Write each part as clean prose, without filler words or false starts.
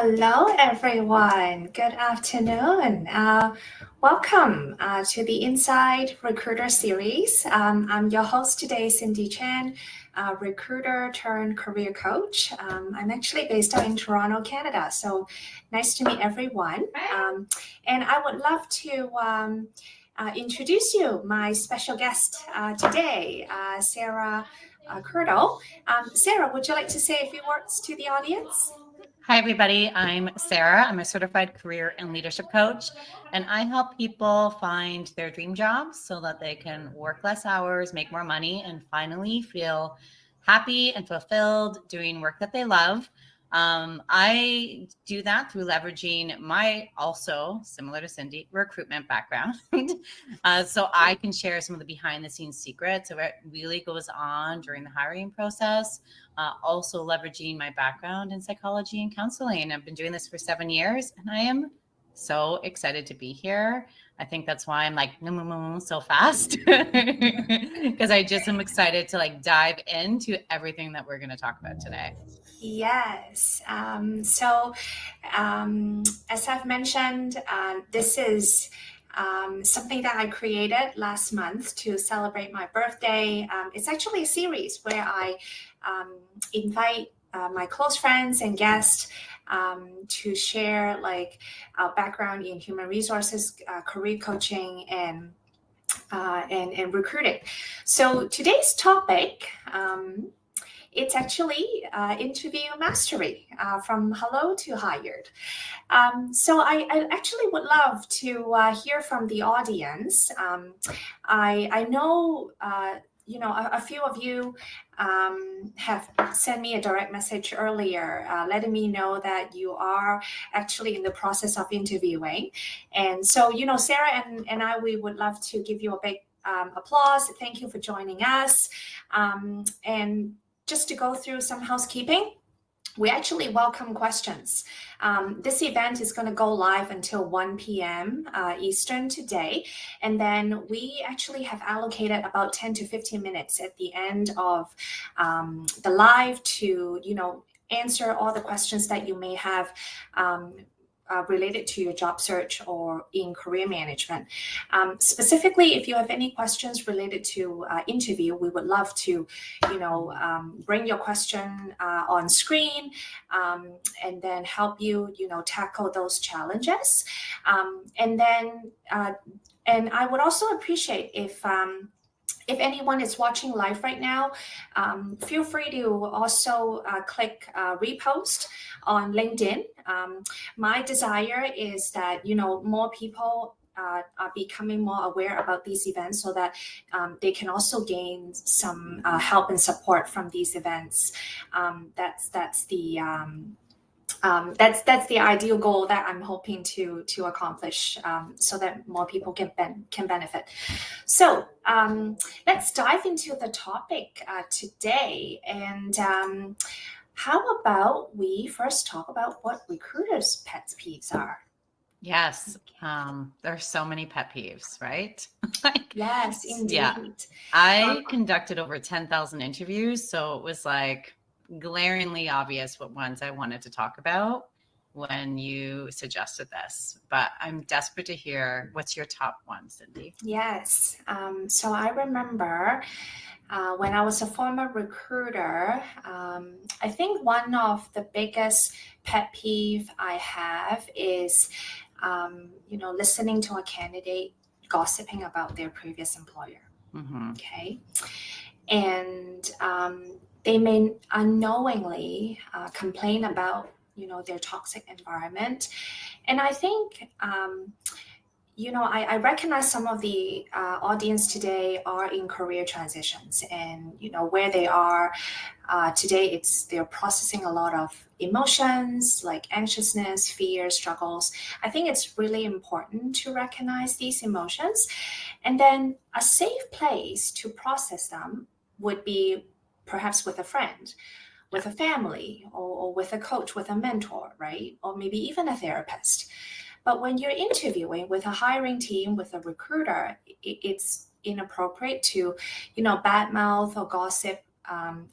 Hello, everyone. Good afternoon. Welcome to the Inside Recruiter series. I'm your host today, Cindy Chan, recruiter turned career coach. I'm actually based out in Toronto, Canada. So nice to meet everyone. And I would love to introduce you, my special guest today, Sara Curdo. Sara, would you like to say a few words to the audience? Hi, everybody. I'm Sara. I'm a certified career and leadership coach, and I help people find their dream jobs so that they can work less hours, make more money, and finally feel happy and fulfilled doing work that they love. I do that through leveraging my also, similar to Cindy, recruitment background. So I can share some of the behind the scenes secrets of what really goes on during the hiring process, also leveraging my background in psychology and counseling. I've been doing this for 7 years and I am so excited to be here. I think that's why I'm like so fast because I just am excited to dive into everything that we're going to talk about today. Yes. As I've mentioned, this is something that I created last month to celebrate my birthday. It's actually a series where I invite my close friends and guests to share our background in human resources, career coaching, and recruiting. So today's topic. It's actually interview mastery from hello to hired. So I actually would love to hear from the audience. I know a few of you have sent me a direct message earlier letting me know that you are actually in the process of interviewing. And so, Sara and I, we would love to give you a big applause. Thank you for joining us. And just to go through some housekeeping, we actually welcome questions. This event is going to go live until 1 p.m. Eastern today. And then we actually have allocated about 10 to 15 minutes at the end of the live to, answer all the questions that you may have related to your job search or in career management. Specifically, if you have any questions related to interview, we would love to, bring your question on screen and then help you, tackle those challenges. And I would also appreciate if anyone is watching live right now, feel free to also click repost on LinkedIn. My desire is that more people are becoming more aware about these events so that they can also gain some help and support from these events. That's the ideal goal that I'm hoping to accomplish, so that more people can benefit. So let's dive into the topic today. And how about we first talk about what recruiters' pet peeves are? Yes. There's so many pet peeves, right? Yes, Yeah. indeed. I conducted over 10,000 interviews, so it was glaringly obvious what ones I wanted to talk about when you suggested this. But I'm desperate to hear what's your top one, Cindy? Yes. So I remember when I was a former recruiter, I think one of the biggest pet peeve I have is, listening to a candidate gossiping about their previous employer. Mm-hmm. Okay. And they may unknowingly complain about, their toxic environment. And I think, I recognize some of the audience today are in career transitions, and where they are today, they're processing a lot of emotions like anxiousness, fear, struggles. I think it's really important to recognize these emotions, and then a safe place to process them would be perhaps with a friend, with a family, or with a coach, with a mentor, right? Or maybe even a therapist. But when you're interviewing with a hiring team, with a recruiter, it's inappropriate to, badmouth or gossip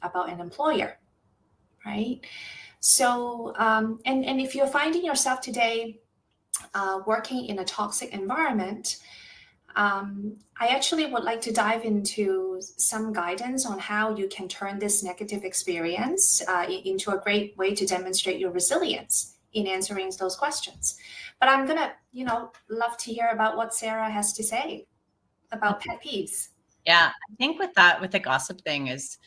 about an employer, right? So, and if you're finding yourself today working in a toxic environment, I actually would like to dive into some guidance on how you can turn this negative experience into a great way to demonstrate your resilience in answering those questions. But I'm gonna, love to hear about what Sarah has to say about pet peeves. Yeah, I think with that, with the gossip thing is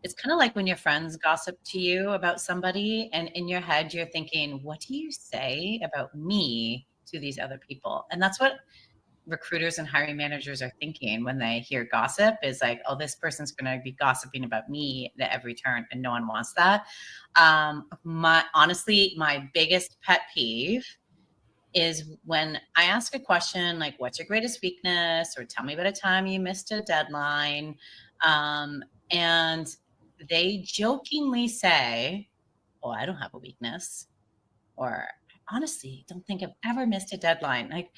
it's kind of like when your friends gossip to you about somebody, and in your head you're thinking, what do you say about me to these other people? And that's what recruiters and hiring managers are thinking when they hear gossip is like, oh, this person's going to be gossiping about me at every turn, and no one wants that. My biggest pet peeve is when I ask a question like, what's your greatest weakness? Or tell me about a time you missed a deadline. And they jokingly say, oh, I don't have a weakness. Or honestly, don't think I've ever missed a deadline. Like,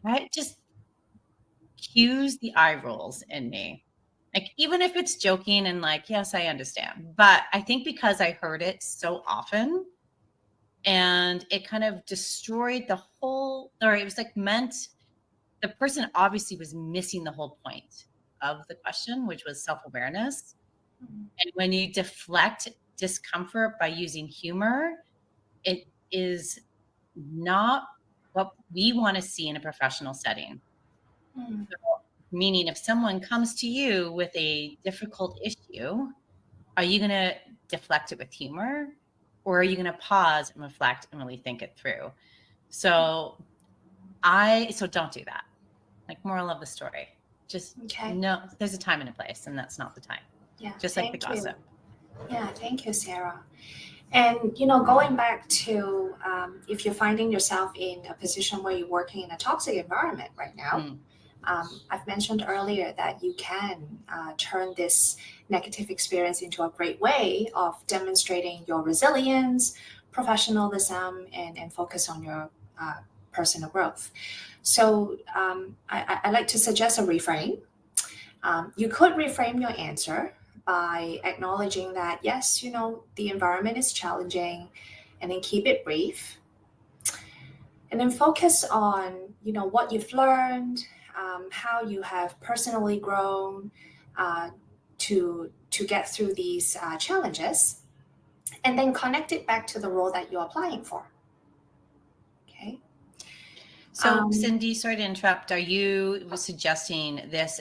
I just cues the eye rolls in me. Like, even if it's joking and like, yes, I understand. But I think because I heard it so often, and it kind of destroyed the whole, or it was like meant, the person obviously was missing the whole point of the question, which was self-awareness. And when you deflect discomfort by using humor, it is not what we want to see in a professional setting. Mm, Meaning, if someone comes to you with a difficult issue, are you going to deflect it with humor, or are you going to pause and reflect and really think it through? So don't do that. Like, moral of the story, just okay. no, there's a time and a place, and that's not the time. Yeah. Just like the Thank you. gossip. Yeah. Thank you, Sarah. And going back to if you're finding yourself in a position where you're working in a toxic environment right now, Mm. I've mentioned earlier that you can turn this negative experience into a great way of demonstrating your resilience, professionalism, and focus on your personal growth. So I like to suggest a reframe. You could reframe your answer by acknowledging that, yes, the environment is challenging, and then keep it brief. And then focus on, what you've learned, how you have personally grown uh, to get through these challenges, and then connect it back to the role that you're applying for. Okay. So, Um, Cindy, sorry to interrupt. Are you suggesting this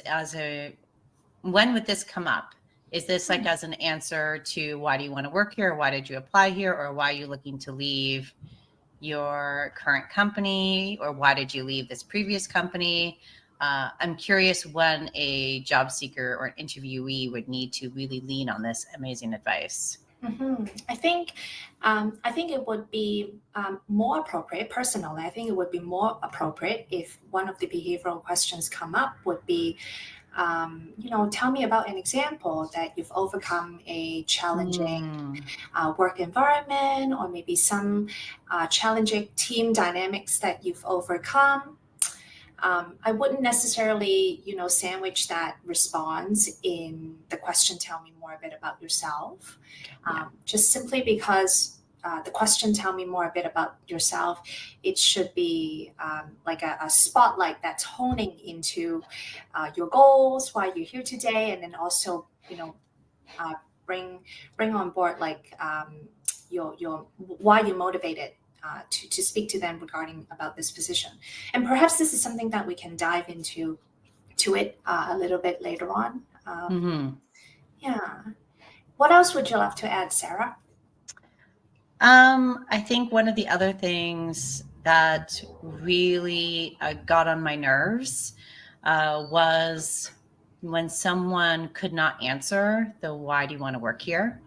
when would this come up? Is this like as an answer to why do you want to work here? Or why did you apply here? Or why are you looking to leave your current company? Or why did you leave this previous company? I'm curious when a job seeker or an interviewee would need to really lean on this amazing advice. I think it would be more appropriate. Personally, I think it would be more appropriate if one of the behavioral questions come up would be, tell me about an example that you've overcome a challenging Mm. work environment, or maybe some challenging team dynamics that you've overcome. I wouldn't necessarily, sandwich that response in the question, tell me more a bit about yourself. Yeah. Just simply because the question, tell me more a bit about yourself, it should be like a spotlight that's honing into your goals, why you're here today, and then also, uh, bring on board like your why you're motivated to speak to them regarding about this position. And perhaps this is something that we can dive into to it a little bit later on. Mm-hmm. Yeah. What else would you love to add, Sarah? I think one of the other things that really got on my nerves was when someone could not answer the why do you want to work here?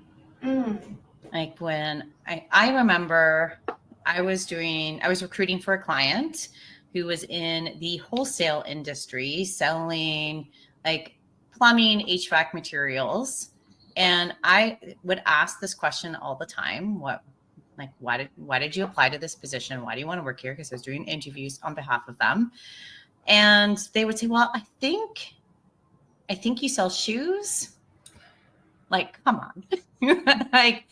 Mm, Like when I remember I was recruiting for a client who was in the wholesale industry selling like plumbing, HVAC materials. And I would ask this question all the time. Why did you apply to this position? Why do you want to work here? Because I was doing interviews on behalf of them. And they would say, well, I think you sell shoes. Like, come on. Like,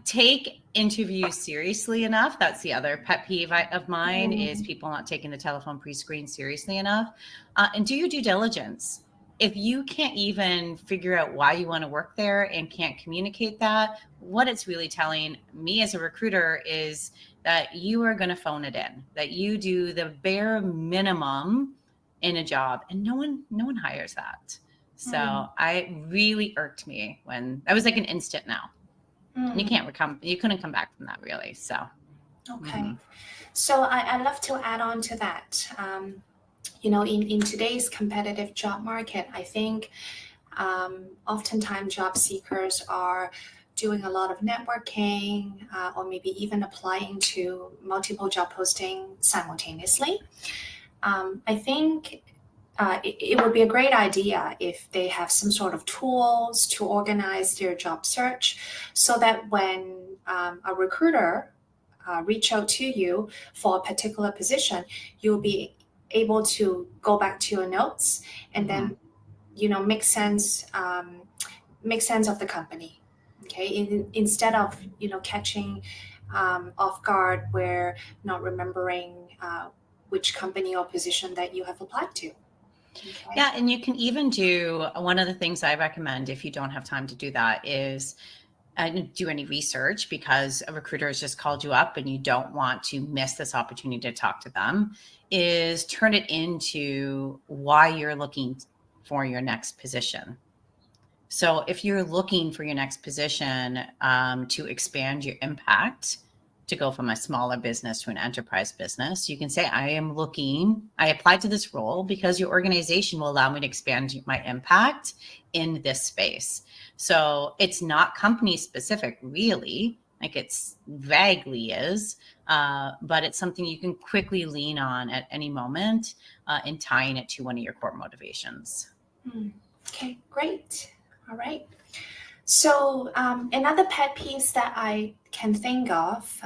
Take interviews seriously enough. That's the other pet peeve of mine is Mm. people not taking the telephone pre-screen seriously enough. And do your due diligence. If you can't even figure out why you want to work there and can't communicate that, what it's really telling me as a recruiter is that you are going to phone it in, that you do the bare minimum in a job, and no one hires that. So Mm. I really irked me when I was like an instant no. You Mm. can't come, you couldn't come back from that really. So, Okay. mhm. So I love to add on to that. In today's competitive job market, I think oftentimes job seekers are doing a lot of networking or maybe even applying to multiple job postings simultaneously. I think it would be a great idea if they have some sort of tools to organize their job search so that when a recruiter reach out to you for a particular position, you'll be able to go back to your notes and Mhm. then make sense of the company. Okay, instead of catching off guard where not remembering which company or position that you have applied to. Okay. Yeah, and you can even do one of the things I recommend if you don't have time to do that is do any research because a recruiter has just called you up and you don't want to miss this opportunity to talk to them, is turn it into why you're looking for your next position. So if you're looking for your next position to expand your impact, to go from a smaller business to an enterprise business, you can say, I applied to this role because your organization will allow me to expand my impact in this space. So it's not company specific, really. Like it's vaguely is, but it's something you can quickly lean on at any moment in tying it to one of your core motivations. Okay, great. All right. So another pet piece that I can think of,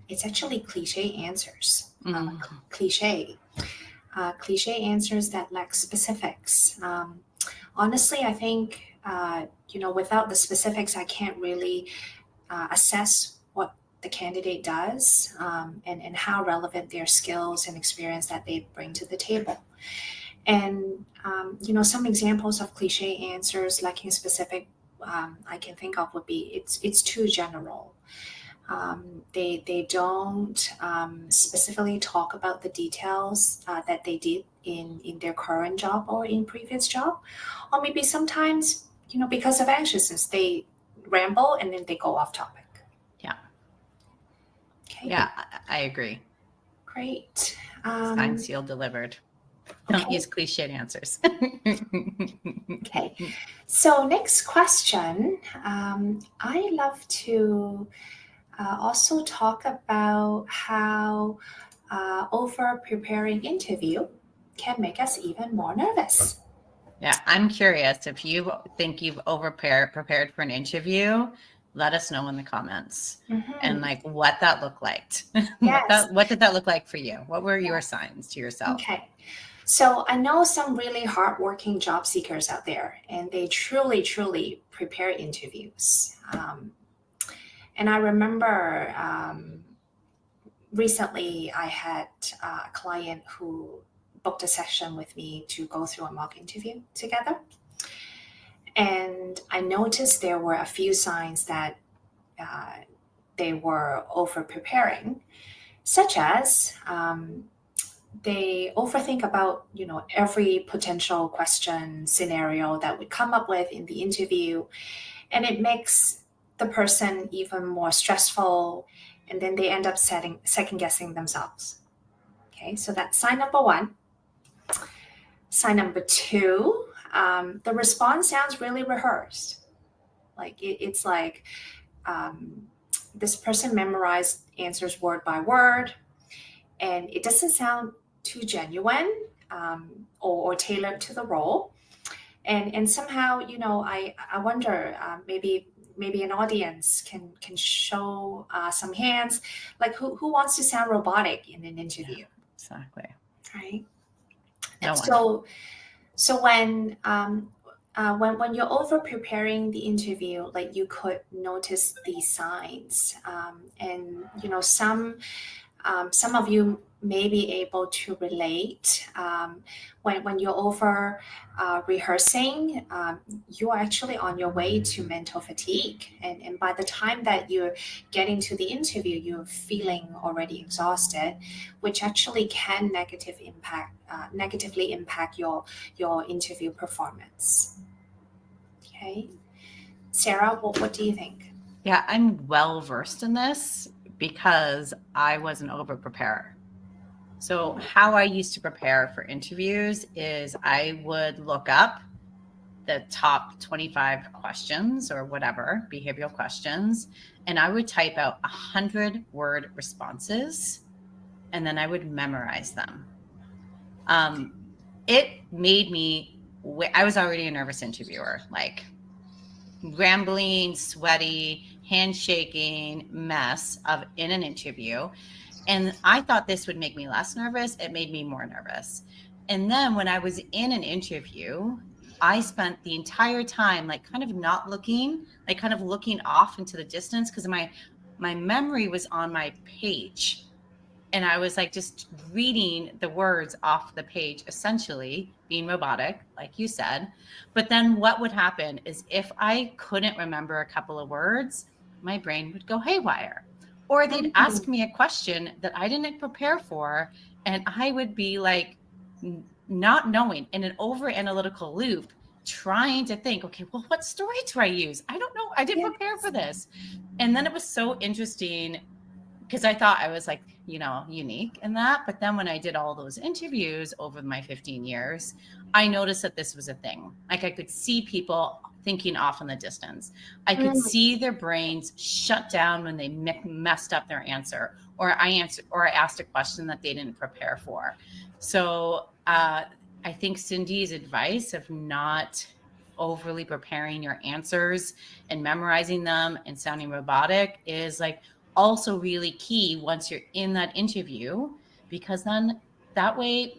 it's actually cliche answers. Mm-hmm. Cliche answers that lack specifics. Honestly, I think without the specifics, I can't really assess what the candidate does and how relevant their skills and experience that they bring to the table. And some examples of cliche answers lacking specific I can think of would be it's too general. They don't specifically talk about the details that they did in their current job or in previous job, or maybe sometimes because of anxiousness they ramble and then they go off topic. Yeah. Okay, Yeah, I agree. great. Signed, sealed, delivered. Don't Okay, use cliched answers. okay. So next question. I love to also talk about how over preparing interview can make us even more nervous. Yeah, I'm curious if you think you've prepared for an interview, let us know in the comments and Mhm. like what that looked like. Yes. What did that look like for you? What were your Yes. signs to yourself? Okay. So I know some really hardworking job seekers out there, and they truly, truly prepare interviews. And I remember recently I had a client who booked a session with me to go through a mock interview together. And I noticed there were a few signs that uh, they were over preparing, such as they overthink about every potential question scenario that would come up with in the interview, and it makes the person even more stressful, and then they end up second guessing themselves. Okay, so that's sign number one. Sign number two, the response sounds really rehearsed. Like it's like um, this person memorized answers word by word, and it doesn't sound too genuine or tailored to the role. And somehow, I wonder maybe an audience can show some hands, like who wants to sound robotic in an Yeah, interview, exactly. right? No And one. so when when you're over preparing the interview, like you could notice these signs, and some of you may be able to relate. When you're over rehearsing, you are actually on your way to mental fatigue. And by the time that you're getting to the interview, you're feeling already exhausted, which actually can negatively impact your interview performance. Okay. Sarah, what do you think? Yeah, I'm well versed in this because I was an over preparer. So, how I used to prepare for interviews is I would look up the top 25 questions or whatever, behavioral questions, and I would type out 100-word responses and then I would memorize them. It made me, I was already a nervous interviewer, like rambling, sweaty, handshaking mess of in an interview. And I thought this would make me less nervous. It made me more nervous. And then when I was in an interview, I spent the entire time like kind of not looking, like kind of looking off into the distance because my memory was on my page. And I was like just reading the words off the page, essentially being robotic, like you said. But then what would happen is if I couldn't remember a couple of words, my brain would go haywire. Or they'd ask me a question that I didn't prepare for, and I would be like not knowing in an over analytical loop, trying to think, okay, well, what story do I use? I don't know. I didn't prepare for this. And then it was so interesting because I thought I was like, unique in that. But then when I did all those interviews over my 15 years, I noticed that this was a thing. Like I could see people thinking off in the distance. I could see their brains shut down when they messed up their answer, or I asked a question that they didn't prepare for. So I think Cindy's advice of not overly preparing your answers and memorizing them and sounding robotic is like also really key once you're in that interview, because then that way,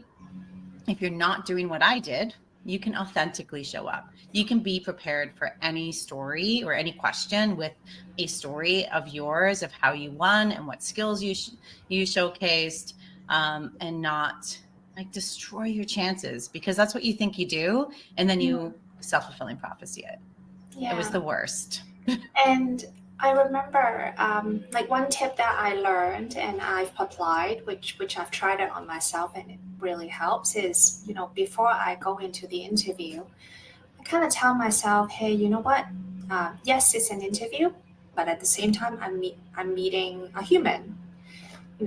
if you're not doing what I did, you can authentically show up. You can be prepared for any story or any question with a story of yours of how you won and what skills you showcased, and not like destroy your chances, because that's what you think you do, and then you self-fulfilling prophecy it. Yeah. It was the worst. And I remember, like one tip that I learned and I've applied, which I've tried it on myself and it really helps, is before I go into the interview, I kind of tell myself, hey, you know what? Yes, it's an interview, but at the same time, I'm meeting a human.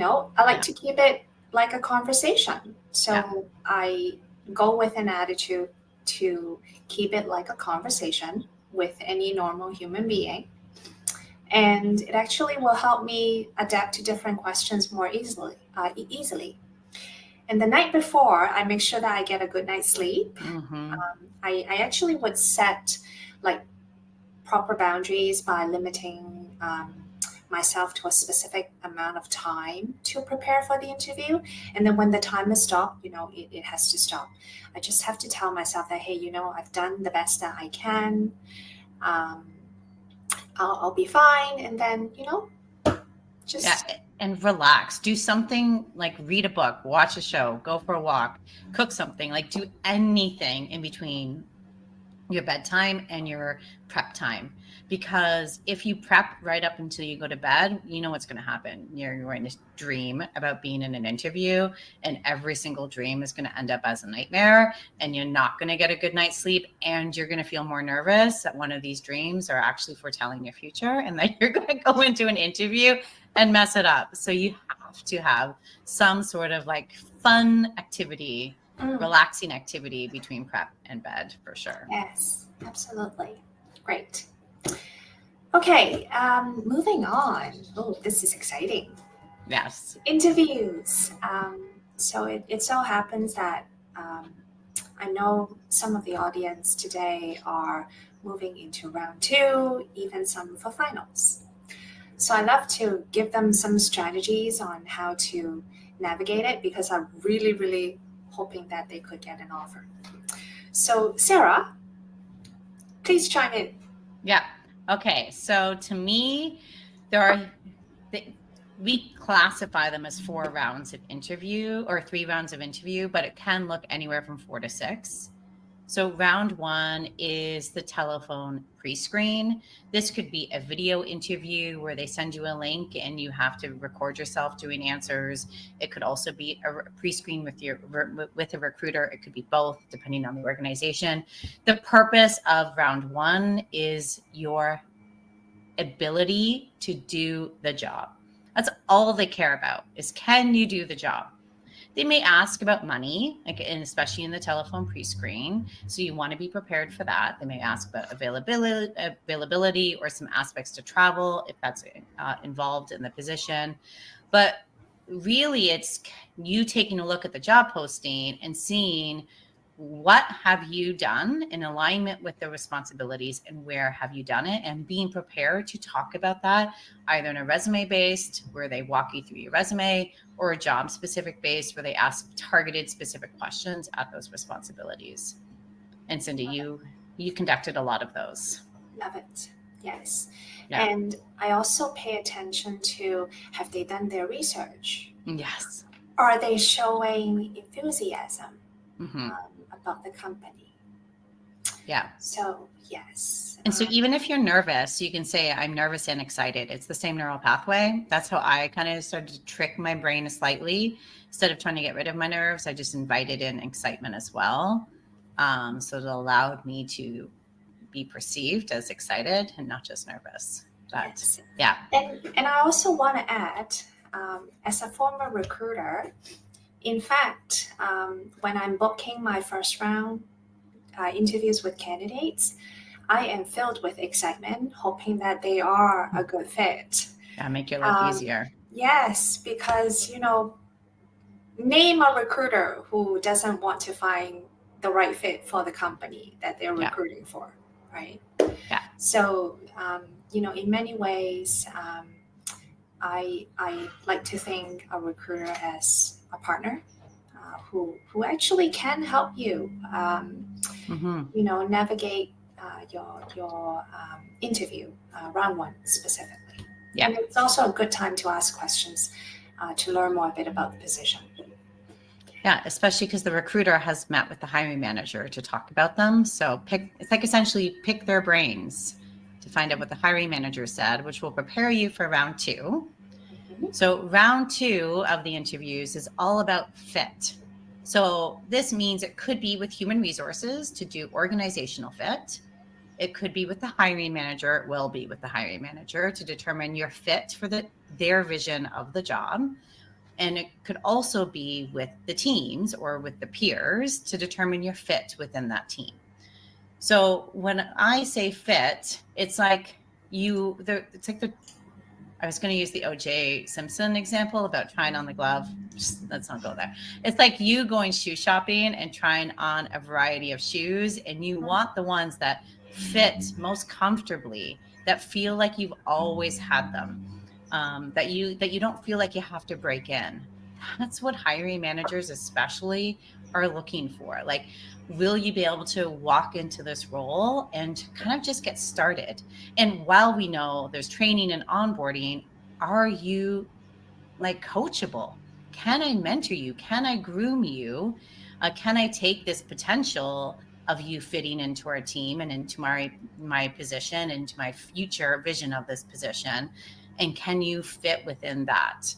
I like to keep it like a conversation, so I go with an attitude to keep it like a conversation with any normal human being. And it actually will help me adapt to different questions more easily. And the night before, I make sure that I get a good night's sleep. Mm-hmm. I actually would set like proper boundaries by limiting myself to a specific amount of time to prepare for the interview. And then when the time is stopped, it has to stop. I just have to tell myself that, hey, I've done the best that I can. I'll be fine. And then, just and relax. Do something like read a book, watch a show, go for a walk, cook something, like do anything in between your bedtime and your prep time. Because if you prep right up until you go to bed, you know what's going to happen. You're going to dream about being in an interview, and every single dream is going to end up as a nightmare, and you're not going to get a good night's sleep, and you're going to feel more nervous that one of these dreams are actually foretelling your future and that you're going to go into an interview and mess it up. So you have to have some sort of like fun activity, relaxing activity between prep and bed for sure. Yes, absolutely. Great. Okay, moving on. Oh, this is exciting. Yes. Interviews. So it so happens that I know some of the audience today are moving into round 2, even some for finals. So I love to give them some strategies on how to navigate it, because I'm really, really hoping that they could get an offer. So Sarah, Please chime in. Yeah. Okay. So to me, we classify them as 4 rounds of interview or 3 rounds of interview, but it can look anywhere from 4 to 6. So round 1 is the telephone pre-screen. This could be a video interview where they send you a link and you have to record yourself doing answers. It could also be a pre-screen with a recruiter. It could be both, depending on the organization. The purpose of round 1 is your ability to do the job. That's all they care about, is can you do the job? They may ask about money, like, and especially in the telephone pre-screen. So you want to be prepared for that. They may ask about availability or some aspects to travel if that's involved in the position. But really, it's you taking a look at the job posting and seeing what have you done in alignment with the responsibilities and where have you done it, and being prepared to talk about that either in a resume based where they walk you through your resume, or a job specific based where they ask targeted specific questions at those responsibilities. And Cindy, you conducted a lot of those. Love it. Yes. Yeah. And I also pay attention to, have they done their research? Yes. Are they showing enthusiasm Mm-hmm. About the company? Yeah. So, yes. And so even if you're nervous, you can say, I'm nervous and excited. It's the same neural pathway. That's how I kind of started to trick my brain slightly. Instead of trying to get rid of my nerves, I just invited in excitement as well. So it allowed me to be perceived as excited and not just nervous. But yes. Yeah. And I also want to add, as a former recruiter, in fact, when I'm booking my first round interviews with candidates, I am filled with excitement, hoping that they are a good fit. Yeah, make your life easier. Yes, because, name a recruiter who doesn't want to find the right fit for the company that they're recruiting for, right? Yeah. So, in many ways, I like to think a recruiter as a partner who actually can help you, navigate your interview, round 1 specifically. Yeah. And it's also a good time to ask questions to learn more a bit about the position. Yeah, especially because the recruiter has met with the hiring manager to talk about them. So it's like essentially pick their brains to find out what the hiring manager said, which will prepare you for round 2. Mm-hmm. So round 2 of the interviews is all about fit. So this means it could be with human resources to do organizational fit. It could be with the hiring manager. It will be with the hiring manager to determine your fit for their vision of the job. And it could also be with the teams or with the peers to determine your fit within that team. So when I say fit, it's like I was going to use the O.J. Simpson example about trying on the glove. Let's not go there. It's like you going shoe shopping and trying on a variety of shoes, and you want the ones that fit most comfortably, that feel like you've always had them, that you don't feel like you have to break in. That's what hiring managers especially are looking for. Like, will you be able to walk into this role and kind of just get started? And while we know there's training and onboarding, are you like coachable? Can I mentor you? Can I groom you? Can I take this potential of you fitting into our team and into my position, into my future vision of this position? And can you fit within that?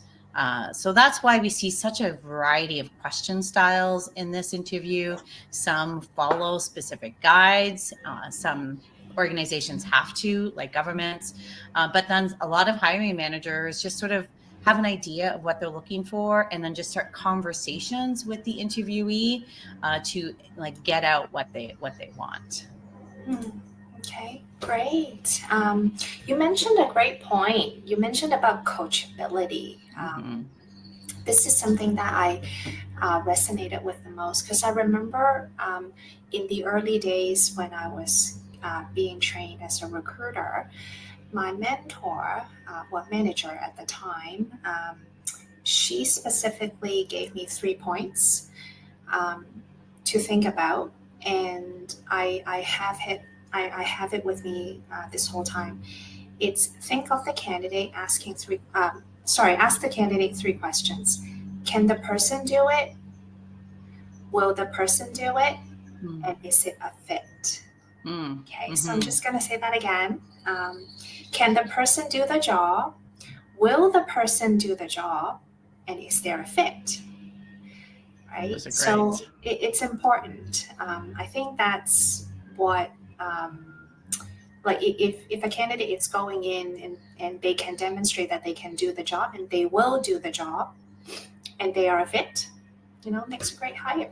So that's why we see such a variety of question styles in this interview. Some follow specific guides. Some organizations have to, like governments. But then a lot of hiring managers just sort of have an idea of what they're looking for and then just start conversations with the interviewee to like get out what they want. Okay, great. You mentioned a great point. You mentioned about coachability. This is something that I resonated with the most, because I remember in the early days when I was being trained as a recruiter, my mentor, manager at the time, she specifically gave me 3 points to think about, and I have hit I have it with me this whole time. It's think of the candidate asking ask the candidate three questions. Can the person do it? Will the person do it? Mm, And is it a fit? Okay, so I'm mm-hmm. just going to say that again. Can the person do the job? Will the person do the job? And is there a fit? Right? Those are So great. it's important. I think that's what, like, if a candidate is going in and they can demonstrate that they can do the job and they will do the job and they are a fit, makes a great hire.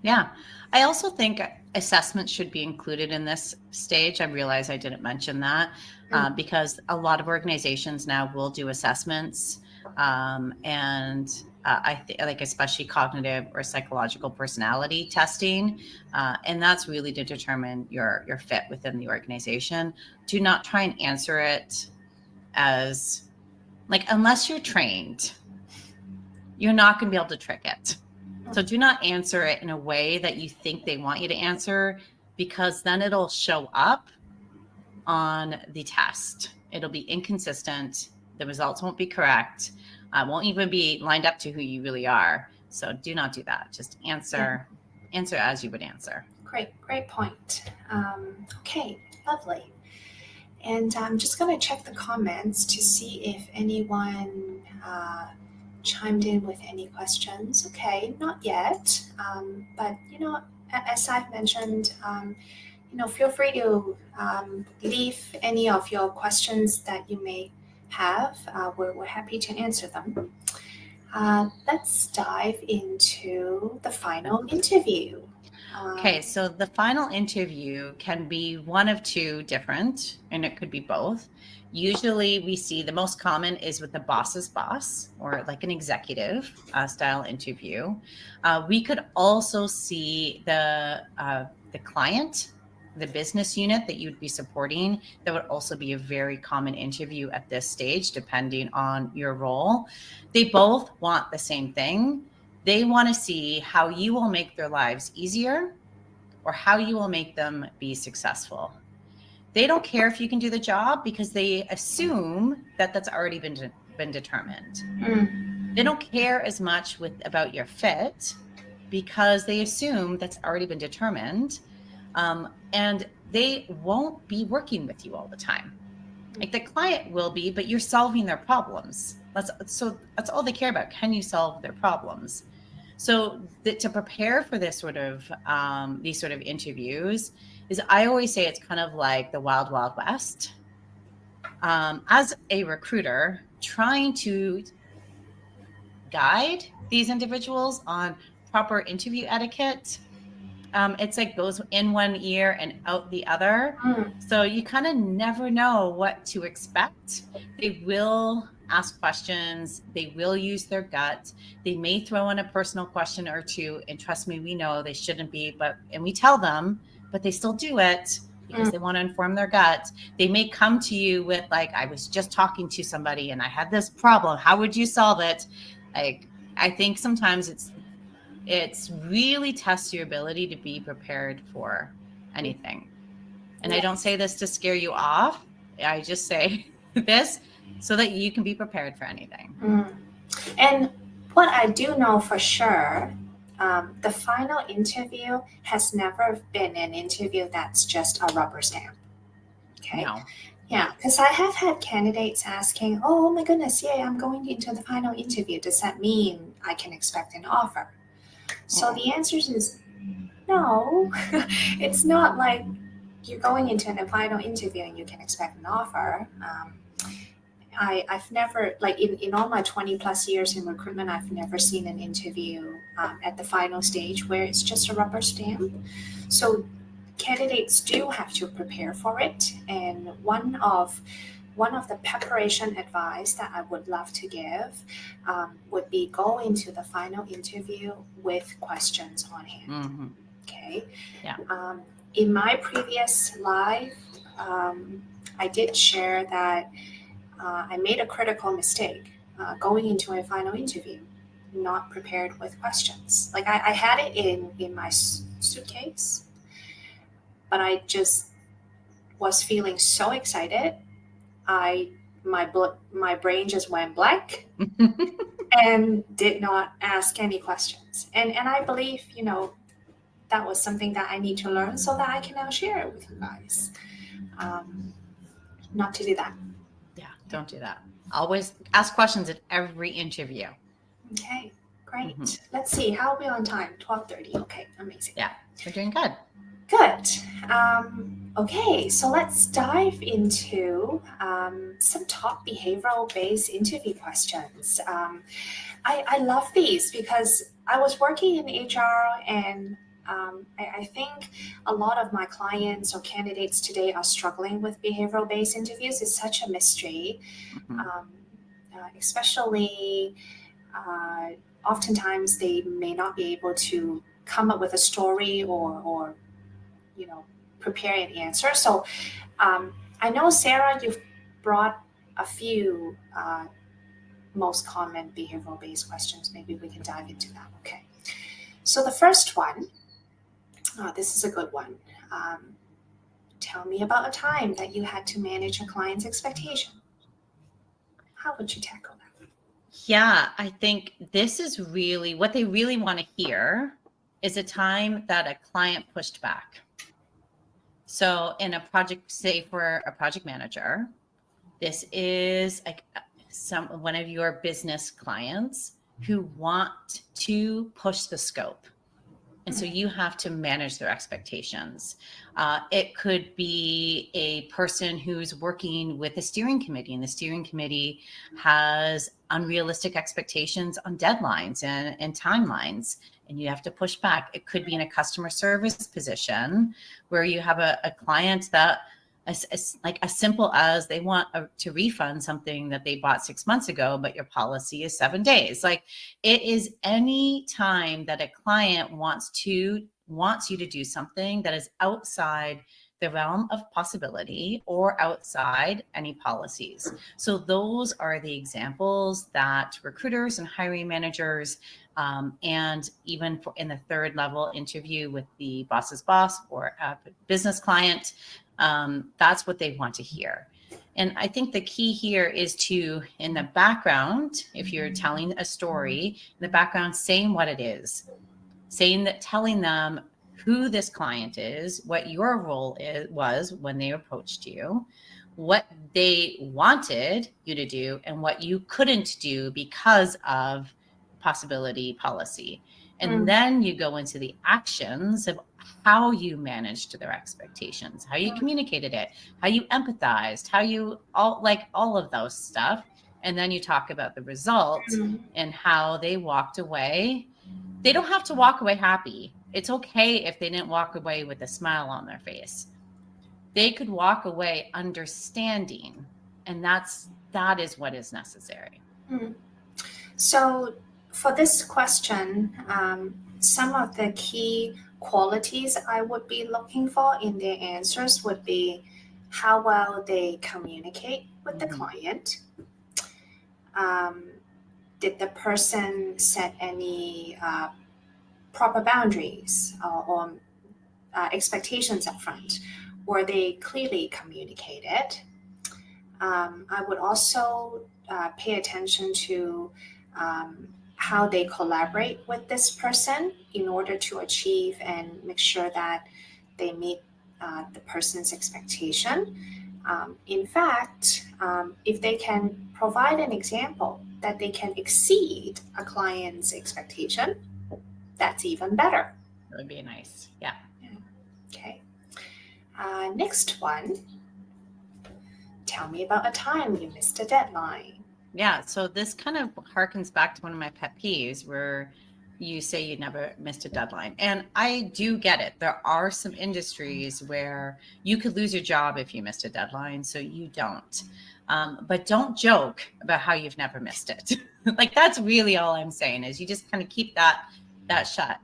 Yeah. I also think assessments should be included in this stage. I realize I didn't mention that because a lot of organizations now will do assessments. And I think, like, especially cognitive or psychological personality testing. And that's really to determine your fit within the organization. Do not try and answer it as, like, unless you're trained, you're not going to be able to trick it. So do not answer it in a way that you think they want you to answer, because then it'll show up on the test. It'll be inconsistent. The results won't be correct. Won't even be lined up to who you really are. So do not do that. Just Yeah, answer as you would answer. great point. Okay, lovely. And I'm just going to check the comments to see if anyone chimed in with any questions. Okay, not yet. But, as I've mentioned, feel free to leave any of your questions that you may have. We're happy to answer them. Let's dive into the final interview. Okay, Um, so the final interview can be one of two different, and it could be both. Usually, we see the most common is with the boss's boss, or like an executive style interview. We could also see the client, the business unit that you'd be supporting. That would also be a very common interview at this stage, depending on your role. They both want the same thing. They want to see how you will make their lives easier or how you will make them be successful. They don't care if you can do the job because they assume that that's already been determined. mm, They don't care as much about your fit because they assume that's already been determined. And they won't be working with you all the time. Like, the client will be, but you're solving their problems. That's all they care about. Can you solve their problems? So to prepare for this sort of these sort of interviews is, I always say, it's kind of like the wild, wild west. As a recruiter, trying to guide these individuals on proper interview etiquette, it's like goes in one ear and out the other. mm, So you kind of never know what to expect. They will ask questions. They will use their gut. They may throw in a personal question or two. And trust me, we know they shouldn't be, and we tell them, but they still do it because mm, they want to inform their gut. They may come to you with, like, I was just talking to somebody and I had this problem. How would you solve it? Like, I think sometimes it's really tests your ability to be prepared for anything. And I don't yes. say this to scare you off. I just say this so that you can be prepared for anything. Mm. And what I do know for sure, the final interview has never been an interview that's just a rubber stamp. Okay. No. Yeah, because I have had candidates asking, oh my goodness, yeah, I'm going into the final interview. Does that mean I can expect an offer? So Uh-uh. the answer is no. It's not like you're going into a final interview and you can expect an offer. I've never, like, in all my 20 plus years in recruitment, I've never seen an interview at the final stage where it's just a rubber stamp. So candidates do have to prepare for it. And one of the preparation advice that I would love to give would be go into the final interview with questions on hand. Mm-hmm. Okay. Yeah. In my previous life, I did share that I made a critical mistake going into a final interview, not prepared with questions. Like I had it in my suitcase, but I just was feeling so excited, my brain just went blank and did not ask any questions. And I believe, that was something that I need to learn so that I can now share it with you guys. Um, not to do that. Yeah, don't do that. Always ask questions at every interview. Okay, great. Mhm. Let's see. How are we on time? 12:30. Okay, amazing. Yeah, we're doing good. Good. Okay, so let's dive into some top behavioral based interview questions. I love these because I was working in HR, and I think a lot of my clients or candidates today are struggling with behavioral based interviews. It's such a mystery, Mhm. especially uh, oftentimes they may not be able to come up with a story or prepare an answer. So I know, Sarah, you've brought a few most common behavioral based questions. Maybe we can dive into that. Okay. So the first one, this is a good one. Um, Tell me about a time that you had to manage a client's expectation. How would you tackle that? Yeah, I think this is really what they really want to hear is a time that a client pushed back. So in a project, say for a project manager, this is like one of your business clients who want to push the scope. And so you have to manage their expectations. It could be a person who's working with a steering committee, and the steering committee has unrealistic expectations on deadlines and timelines, and you have to push back. It could be in a customer service position where you have a client that like as simple as they want to refund something that they bought 6 months ago, but your policy is 7 days. Like it is any time that a client wants you to do something that is outside the realm of possibility or outside any policies. So those are the examples that recruiters and hiring managers and even in the third level interview with the boss's boss or a business client, that's what they want to hear. And I think the key here is to, in the background, if you're telling a story, in the background, saying what it is, telling them who this client is, what your role was when they approached you, what they wanted you to do, and what you couldn't do because of possibility policy. And then you go into the actions of how you managed their expectations, how you communicated it, how you empathized, how you all of those stuff. And then you talk about the result and how they walked away. They don't have to walk away happy. It's okay if they didn't walk away with a smile on their face. They could walk away understanding, and that is what is necessary. So, for this question, some of the key qualities I would be looking for in their answers would be how well they communicate with the client. Um, did the person set any proper boundaries or expectations up front? Were they clearly communicated? I would also pay attention to how they collaborate with this person in order to achieve and make sure that they meet the person's expectation. In fact, if they can provide an example that they can exceed a client's expectation, that's even better. That would be nice. Yeah. Okay. Next one. Tell me about a time you missed a deadline. Yeah. So this kind of harkens back to one of my pet peeves where you say you never missed a deadline. And I do get it. There are some industries where you could lose your job if you missed a deadline. So you don't. But don't joke about how you've never missed it. Like that's really all I'm saying is you just kind of keep that shut.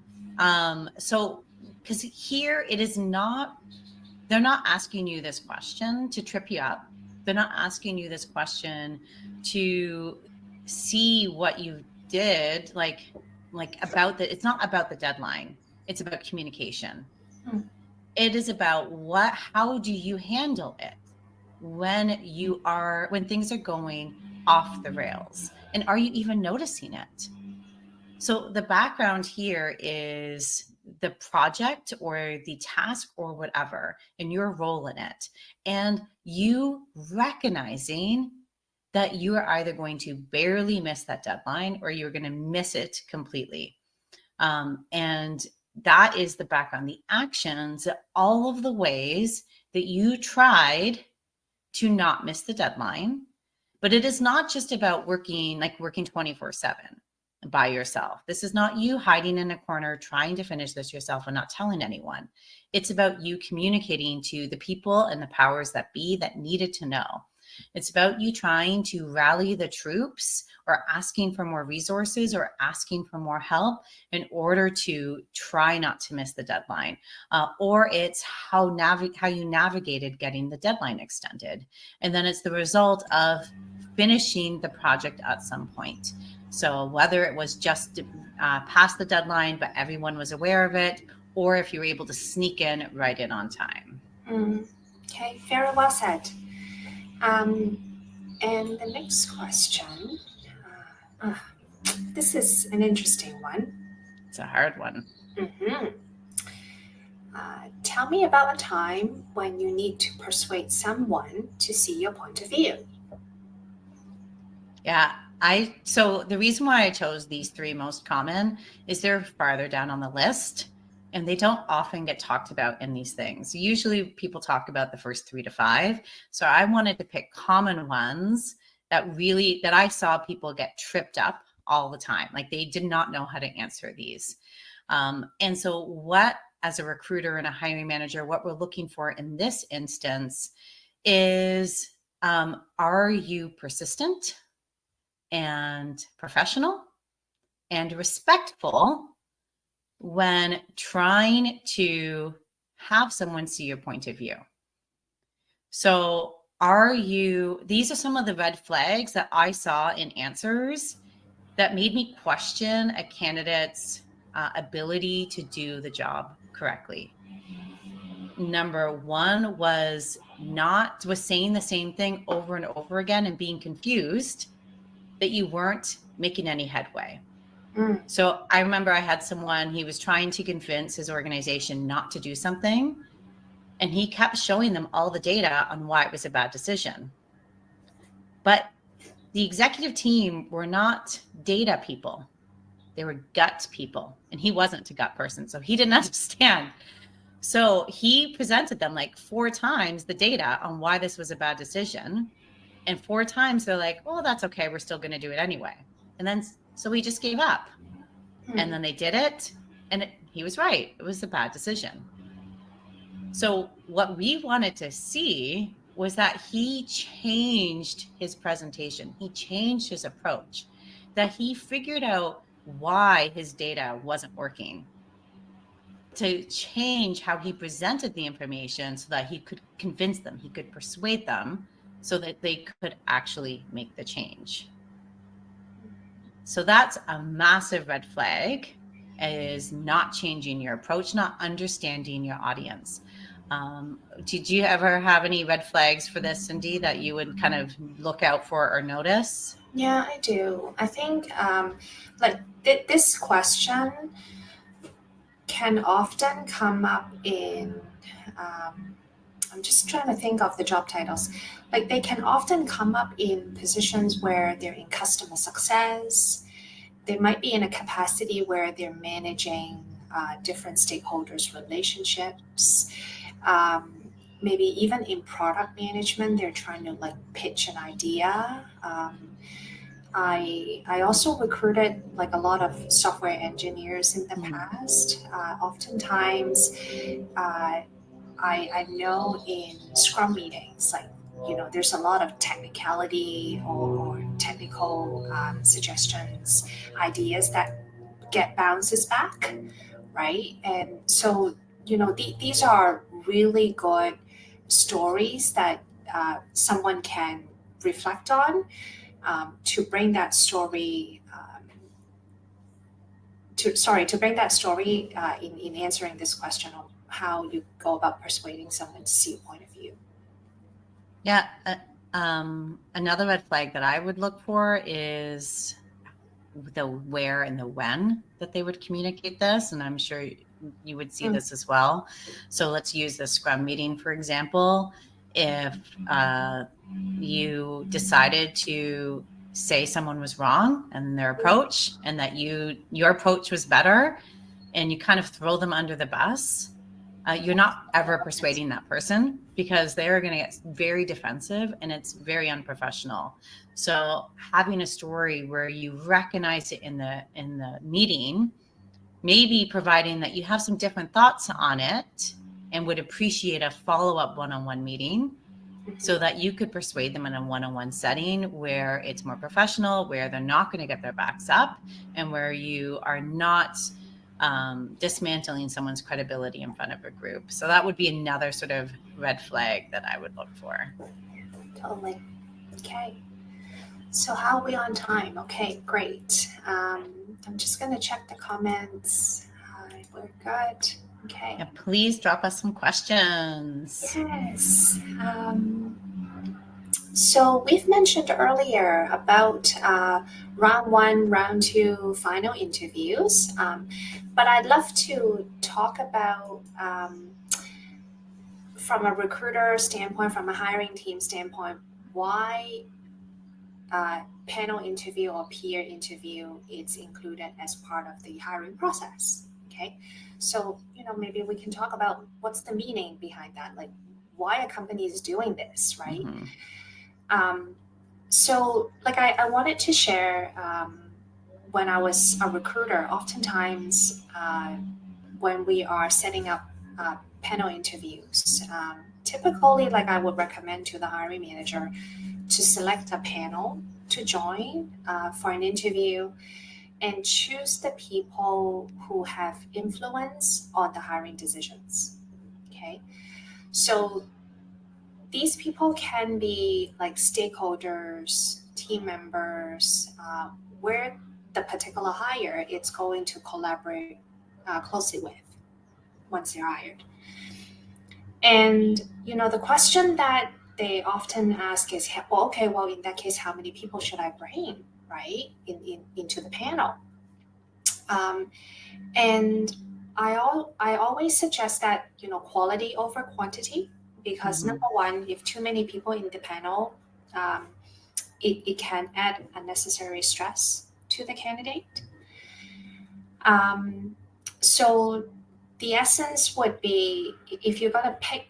So because here it is not, they're not asking you this question to trip you up. They're not asking you this question to see what you did, like about it's not about the deadline. It's about communication. It is about how do you handle it when when things are going off the rails, and are you even noticing it? So the background here is the project or the task or whatever, and your role in it, and you recognizing that you are either going to barely miss that deadline or you're going to miss it completely. And that is the background, the actions, all of the ways that you tried to not miss the deadline. But it is not just about working 24/7 by yourself. This is not you hiding in a corner trying to finish this yourself and not telling anyone. It's about you communicating to the people and the powers that be that needed to know. It's about you trying to rally the troops or asking for more resources or asking for more help in order to try not to miss the deadline. Or it's how you navigated getting the deadline extended. And then it's the result of finishing the project at some point. So whether it was just past the deadline, but everyone was aware of it, or if you were able to sneak in right in on time. Okay, very well said. And the next question, this is an interesting one. It's a hard one. Mhm. Tell me about a time when you need to persuade someone to see your point of view. Yeah, so the reason why I chose these three most common is they're farther down on the list and they don't often get talked about in these things. Usually people talk about the first 3 to 5. So I wanted to pick common ones that I saw people get tripped up all the time. Like they did not know how to answer these. And so as a recruiter and a hiring manager, what we're looking for in this instance is, are you persistent and professional and respectful when trying to have someone see your point of view? So these are some of the red flags that I saw in answers that made me question a candidate's ability to do the job correctly. Number one was saying the same thing over and over again and being confused that you weren't making any headway. So I remember I had someone, he was trying to convince his organization not to do something, and he kept showing them all the data on why it was a bad decision. But the executive team were not data people. They were gut people, and he wasn't a gut person, so he didn't understand. So he presented them like 4 times the data on why this was a bad decision. And 4 times they're like, oh, that's okay. We're still going to do it anyway. And then, so he just gave up. And then they did it. And he was right. It was a bad decision. So what we wanted to see was that he changed his presentation. He changed his approach, that he figured out why his data wasn't working, to change how he presented the information so that he could convince them, he could persuade them so that they could actually make the change. So that's a massive red flag, is not changing your approach, not understanding your audience. Did you ever have any red flags for this, Cindy, that you would kind of look out for or notice? Yeah, I do. I think this question can often come up in, I'm just trying to think of the job titles. Like they can often come up in positions where they're in customer success. They might be in a capacity where they're managing different stakeholders' relationships. Maybe even in product management, they're trying to like pitch an idea. I also recruited like a lot of software engineers in the past. Oftentimes, I know in Scrum meetings, like there's a lot of technicality or technical suggestions, ideas that get bounces back, right? And so these are really good stories that someone can reflect on, to bring that story to bring that story in answering this question how you go about persuading someone to see your point of view. Yeah. Another red flag that I would look for is the where and the when that they would communicate this. And I'm sure you would see this as well. So let's use the Scrum meeting, for example. If you decided to say someone was wrong and their approach, and that your approach was better, and you kind of throw them under the bus, you're not ever persuading that person, because they're going to get very defensive and it's very unprofessional. So having a story where you recognize it in the meeting, maybe providing that you have some different thoughts on it and would appreciate a follow-up one-on-one meeting, so that you could persuade them in a one-on-one setting where it's more professional, where they're not going to get their backs up, and where you are not dismantling someone's credibility in front of a group. So that would be another sort of red flag that I would look for. Totally. Okay. So how are we on time? Okay, great. I'm just going to check the comments. We're good. Okay. Yeah, please drop us some questions. Yes. So we've mentioned earlier about round one, round two, final interviews. But I'd love to talk about from a recruiter standpoint, from a hiring team standpoint, why panel interview or peer interview is included as part of the hiring process. Okay, so maybe we can talk about what's the meaning behind that, like why a company is doing this, right? So like I wanted to share when I was a recruiter, oftentimes when we are setting up panel interviews, typically like I would recommend to the hiring manager to select a panel to join for an interview and choose the people who have influence on the hiring decisions. Okay, so these people can be like stakeholders, team members, where the particular hire it's going to collaborate closely with once they're hired. And the question that they often ask is, well, okay, well, in that case, how many people should I bring, right, into the panel? And I always suggest that quality over quantity, because number one, if too many people in the panel, it can add unnecessary stress to the candidate. So the essence would be, if you're going to pick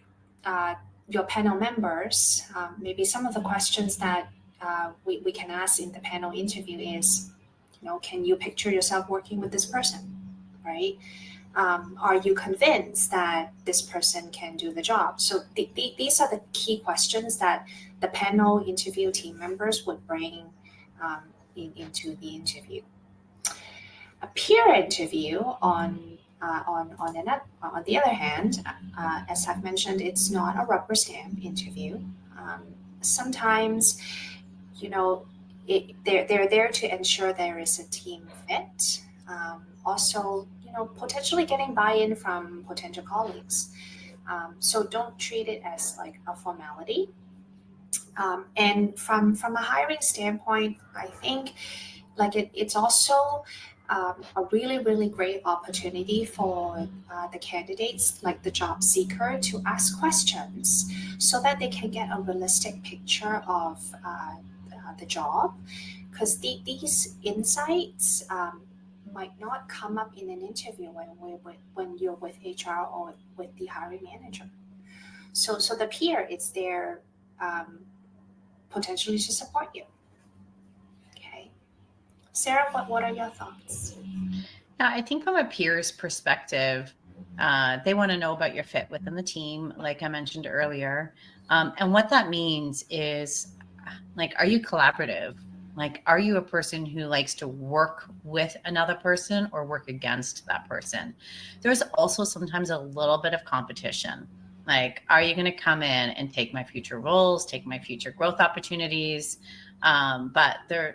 your panel members, maybe some of the questions that we can ask in the panel interview is, can you picture yourself working with this person, right? Are you convinced that this person can do the job? So these are the key questions that the panel interview team members would bring into the interview. A peer interview, on the other hand, as I've mentioned, it's not a rubber stamp interview. Sometimes, they're there to ensure there is a team fit. Also, potentially getting buy-in from potential colleagues. So don't treat it as like a formality. And from a hiring standpoint, I think like it's also a really, really great opportunity for the candidates, like the job seeker, to ask questions so that they can get a realistic picture of the job. Because these insights might not come up in an interview when you're with HR or with the hiring manager. So the peer is there potentially to support you. Okay. Sarah, what are your thoughts? Yeah, I think from a peer's perspective, they want to know about your fit within the team, like I mentioned earlier. And what that means is, like, are you collaborative? Like, are you a person who likes to work with another person or work against that person? There's also sometimes a little bit of competition. Like, are you going to come in and take my future roles, take my future growth opportunities? But I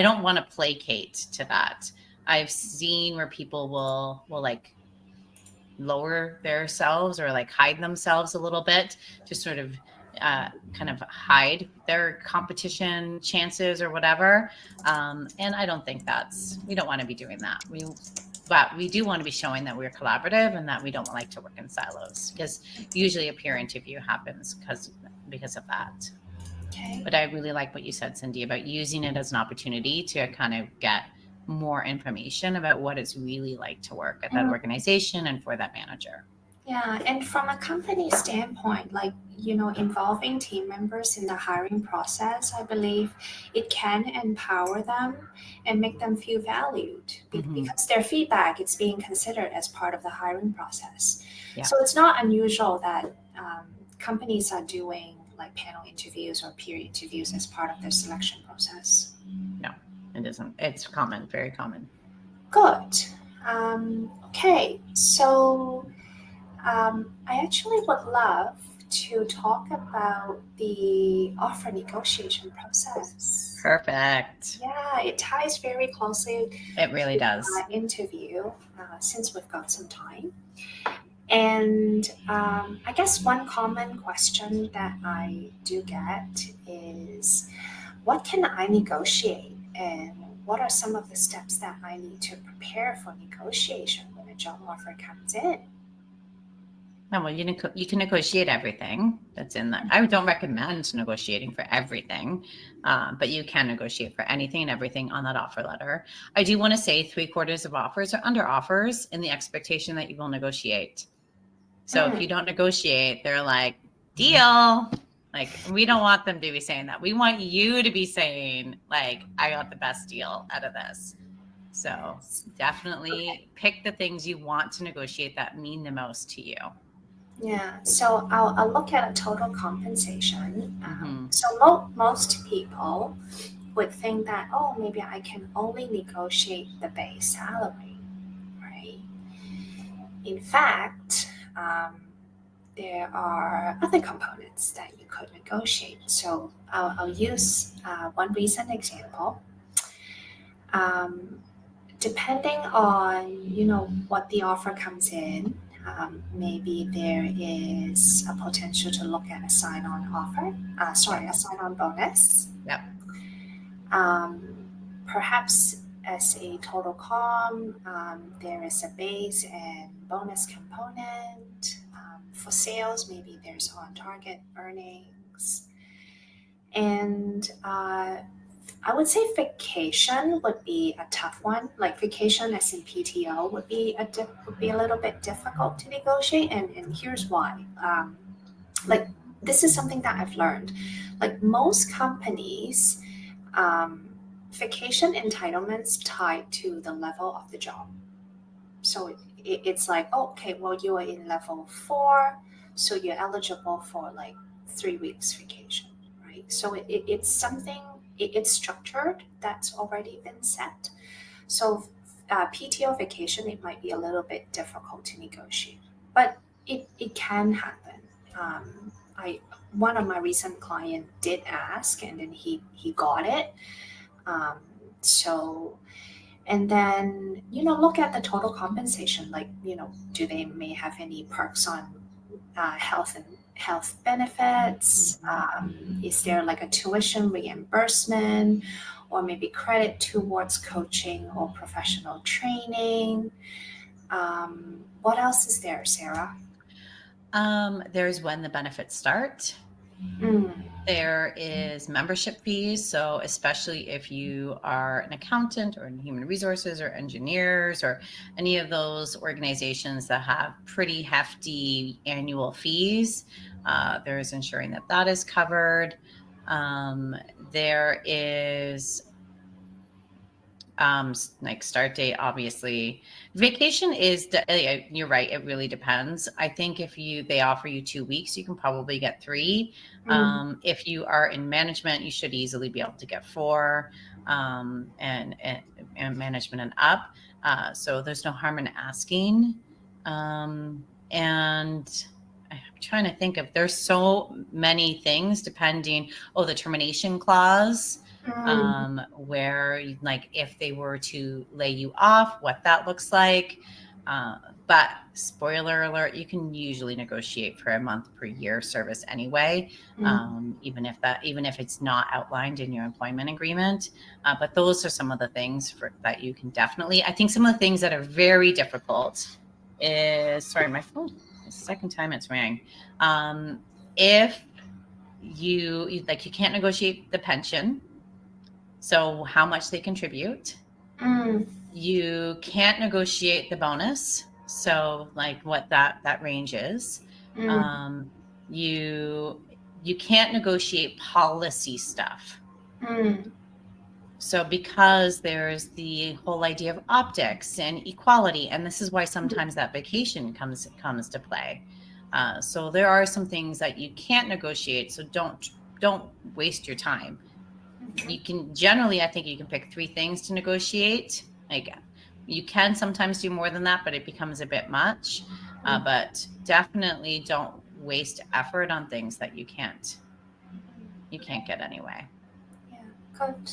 don't want to placate to that. I've seen where people will like lower themselves or like hide themselves a little bit to sort of kind of hide their competition chances or whatever. And I don't think we don't want to be doing that. But we do want to be showing that we're collaborative and that we don't like to work in silos, because usually a peer interview happens because of that. Okay. But I really like what you said, Cindy, about using it as an opportunity to kind of get more information about what it's really like to work at that Mm, organization and for that manager. yeah, and from a company standpoint, like, involving team members in the hiring process, I believe it can empower them and make them feel valued Mm-hmm. because their feedback is being considered as part of the hiring process. Yeah. So it's not unusual that companies are doing like panel interviews or peer interviews as part of their selection process. No, it isn't. It's common, very common. Good. Okay, so I actually would love to talk about the offer negotiation process. Perfect. Yeah, it ties very closely It really to does. interview since we've got some time. And I guess one common question that I do get is what can I negotiate? And what are some of the steps that I need to prepare for negotiation when a job offer comes in? Oh, well, you can negotiate everything that's in that. I don't recommend negotiating for everything, but you can negotiate for anything and everything on that offer letter. I do want to say 3/4 of offers are under offers in the expectation that you will negotiate. So if you Mm, don't negotiate, they're like, deal. Like, we don't want them to be saying that. We want you to be saying, like, I got the best deal out of this. So yes. Okay. definitely pick the things you want to negotiate that mean the most to you. Yeah. So I'll look at a total compensation. Mm-hmm. So most people would think that, oh, maybe I can only negotiate the base salary, right? In fact, there are other components that you could negotiate. So I'll use one recent example. Um, Depending on what the offer comes in, maybe there is a potential to look at a sign-on offer. Sorry, Yep. a sign-on bonus. Yep. Um, Perhaps as a total com, there is a base and bonus component. For sales, maybe there's on-target earnings, and I would say vacation would be a tough one. Like vacation as in PTO would be a little bit difficult to negotiate, and here's why. Like this is something that I've learned. Like most companies, um, vacation entitlements tied to the level of the job. So it's like, oh, okay, well you are in level 4, so you're eligible for like 3 weeks vacation, right? So it's something, it's structured that's already been set. So PTO vacation, it might be a little bit difficult to negotiate, but it can happen. I One of my recent client did ask, and then he got it. Um, so and then look at the total compensation, like do they may have any perks on health benefits, Mm-hmm. is there like a tuition reimbursement or maybe credit towards coaching or professional training. What else is there, Sarah? There's when the benefits start. Mm, There is membership fees. So, especially if you are an accountant or in human resources or engineers or any of those organizations that have pretty hefty annual fees, there's ensuring that that is covered. There is like start date, obviously. Vacation is you're right, it really depends. I think if they offer you 2 weeks, you can probably get 3. mm, If you are in management, you should easily be able to get 4, and management and up. So there's no harm in asking. And I'm trying to think of, there's so many things depending. Oh, the termination clause, mm, where like if they were to lay you off, what that looks like. But spoiler alert, you can usually negotiate for a month per year service anyway, even if it's not outlined in your employment agreement. But those are some of the things that you can definitely. I think some of the things that are very difficult is, sorry, my phone. The second time it's rang. If you can't negotiate the pension, so how much they contribute. You can't negotiate the bonus, so like what that range is. You can't negotiate policy stuff. So because there's the whole idea of optics and equality, and this is why sometimes that vacation comes to play. So there are some things that you can't negotiate. So don't waste your time. You can generally, I think you can pick 3 things to negotiate. Like you can sometimes do more than that, but it becomes a bit much. But definitely don't waste effort on things that you can't get anyway. Yeah, good.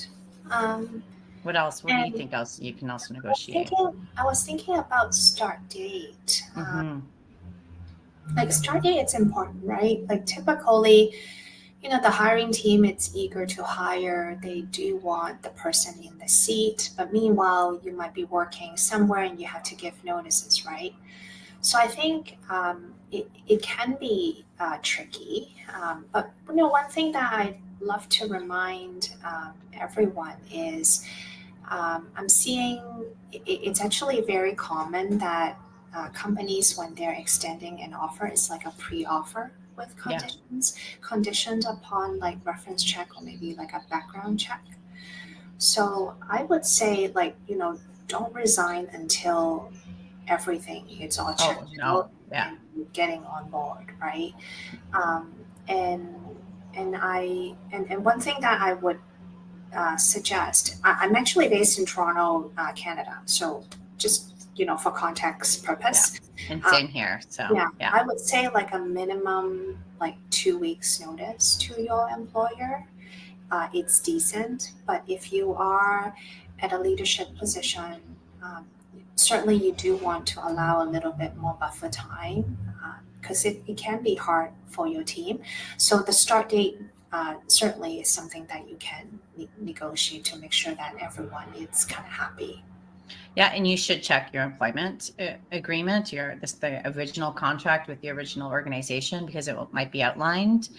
What else? What do you think else you can also negotiate? I was thinking about start date. Like start date, it's important, right? Like typically, the hiring team, it's eager to hire. They do want the person in the seat, but meanwhile, you might be working somewhere and you have to give notices, right? So I think it can be tricky. But one thing that I'd love to remind everyone is I'm seeing it's actually very common that companies, when they're extending an offer, it's like a pre-offer with conditions, conditioned upon like reference check or maybe like a background check. So I would say, like, don't resign until everything it's all checked out and getting on board, right? Um, and and one thing that I would suggest, I'm actually based in Toronto, Canada, so just for context purpose. And same here. So I would say like a minimum like 2 weeks notice to your employer. It's decent, but if you are at a leadership position, certainly you do want to allow a little bit more buffer time because it can be hard for your team. So the start date certainly is something that you can negotiate to make sure that everyone is kind of happy. Yeah, and you should check your employment agreement, the original contract with the original organization, because it might be outlined.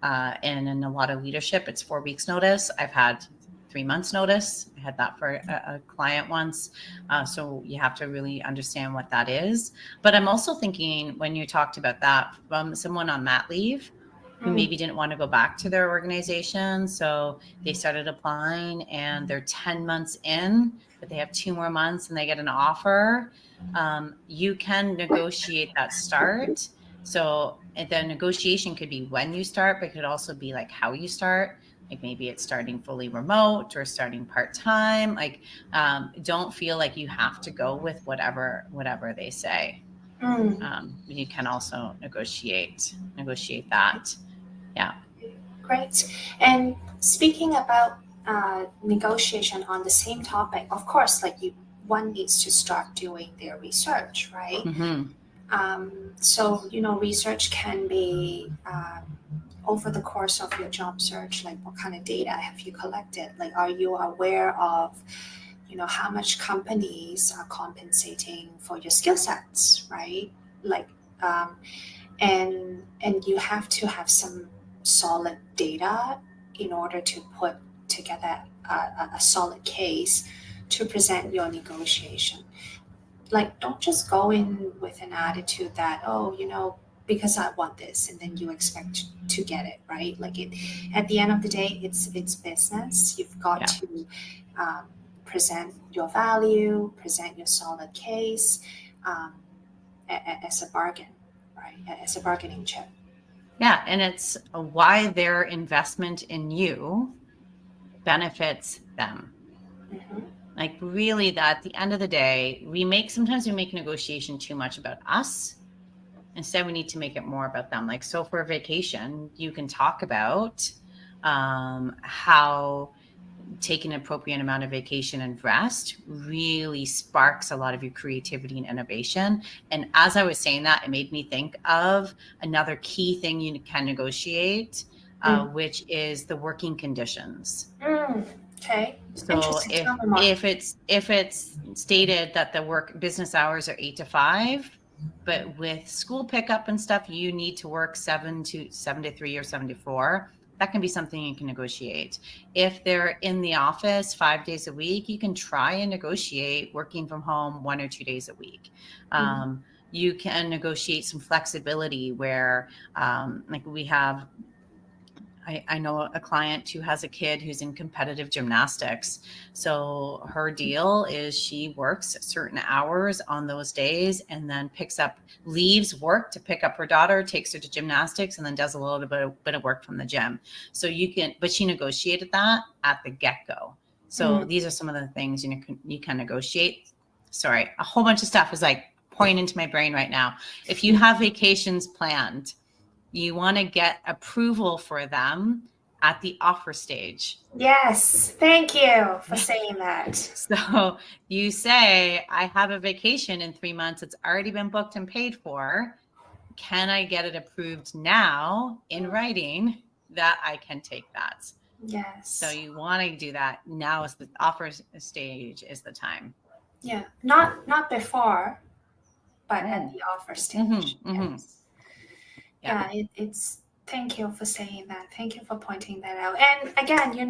And in a lot of leadership, it's 4 weeks notice. I've had 3 months notice. I had that for a client once. So you have to really understand what that is. But I'm also thinking, when you talked about that, from someone on mat leave who maybe didn't want to go back to their organization. So they started applying and they're 10 months in, but they have 2 more months and they get an offer. You can negotiate that start. So the negotiation could be when you start, but it could also be like how you start. Like maybe it's starting fully remote or starting part-time. Like, don't feel like you have to go with whatever they say. You can also negotiate that. Yeah. Great. And speaking about negotiation on the same topic, of course, like one needs to start doing their research, right? So research can be over the course of your job search, like what kind of data have you collected? Like, are you aware of how much companies are compensating for your skill sets, right? Like, and you have to have some solid data in order to put together a solid case to present your negotiation. Like, don't just go in with an attitude that, oh, because I want this, and then you expect to get it, right? Like, at the end of the day, it's business. You've got to present your value, present your solid case um, as a bargain, right? As a bargaining chip. Yeah, and it's why their investment in you benefits them. Like, really, that at the end of the day, sometimes we make negotiation too much about us. Instead, we need to make it more about them. Like, so for a vacation, you can talk about how take an appropriate amount of vacation and rest really sparks a lot of your creativity and innovation. And as I was saying that, it made me think of another key thing you can negotiate, which is the working conditions. Okay. So Interesting. Tell me more. if it's stated that the work business hours are 8 to 5, but with school pickup and stuff, you need to work 7 to 3 or 7 to 4. That can be something you can negotiate. If they're in the office 5 days a week, you can try and negotiate working from home 1 or 2 days a week. You can negotiate some flexibility where, like we have, I know a client who has a kid who's in competitive gymnastics. So her deal is she works certain hours on those days and then leaves work to pick up her daughter, takes her to gymnastics, and then does a little bit of work from the gym. So but she negotiated that at the get-go. So these are some of the things you can negotiate. Sorry, a whole bunch of stuff is like pouring into my brain right now. If you have vacations planned, you want to get approval for them at the offer stage. Yes. Thank you for saying that. So you say, I have a vacation in 3 months. It's already been booked and paid for. Can I get it approved now in writing that I can take that? Yes. So you want to do that now is the offer stage is the time. Yeah. Not before, but at the offer stage. Yes. Yeah. It's thank you for saying that. Thank you for pointing that out. And again,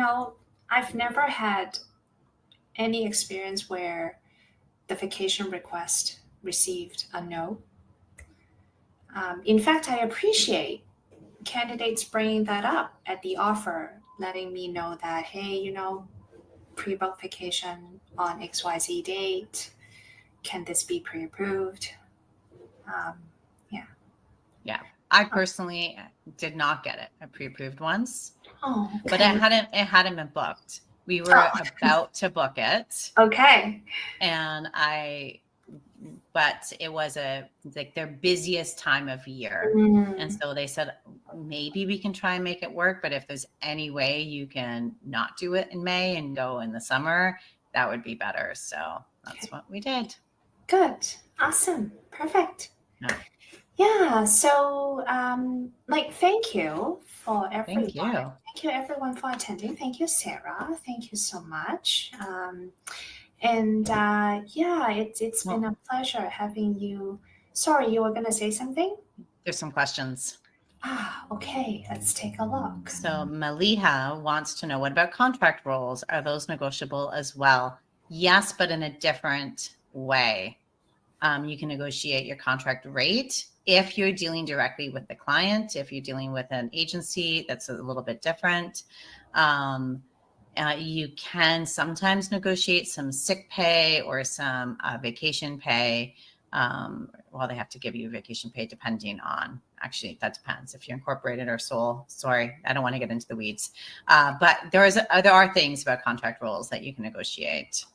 I've never had any experience where the vacation request received a no. In fact, I appreciate candidates bringing that up at the offer, letting me know that, hey, pre-book vacation on XYZ date. Can this be pre-approved? Yeah. Yeah. I personally did not get it pre-approved once. Oh, okay. But it hadn't been booked. We were about to book it. Okay. And but it was like their busiest time of year. And so they said, maybe we can try and make it work. But if there's any way you can not do it in May and go in the summer, that would be better. So that's what we did. Good. Awesome. Perfect. Yeah. So, thank you for everyone. Thank you. Thank you, everyone, for attending. Thank you, Sarah. Thank you so much. And yeah, it's been a pleasure having you. Sorry, you were going to say something? There's some questions. Okay. Let's take a look. So Maliha wants to know, what about contract roles? Are those negotiable as well? Yes, but in a different way. You can negotiate your contract rate if you're dealing directly with the client. If you're dealing with an agency, that's a little bit different. You can sometimes negotiate some sick pay or some vacation pay. Well, they have to give you vacation pay depending on, actually, that depends if you're incorporated or sole. Sorry, I don't want to get into the weeds. But there are things about contract roles that you can negotiate.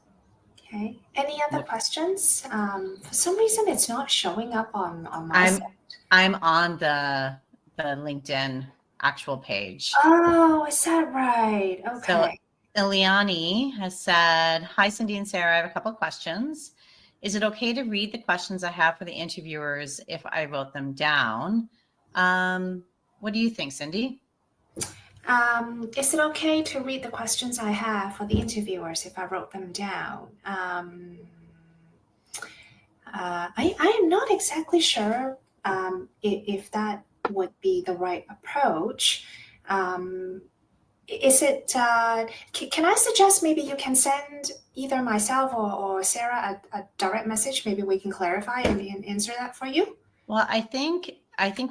Okay. Any other questions? For some reason, it's not showing up on my side. I'm on the LinkedIn actual page. Oh, is that right? Okay. So Eliani has said, hi, Cindy and Sarah. I have a couple of questions. Is it okay to read the questions I have for the interviewers if I wrote them down? What do you think, Cindy? Is it okay to read the questions I have for the interviewers if I wrote them down? I am not exactly sure if that would be the right approach. Is it? Can I suggest maybe you can send either myself or Sarah a direct message? Maybe we can clarify and answer that for you. Well, I think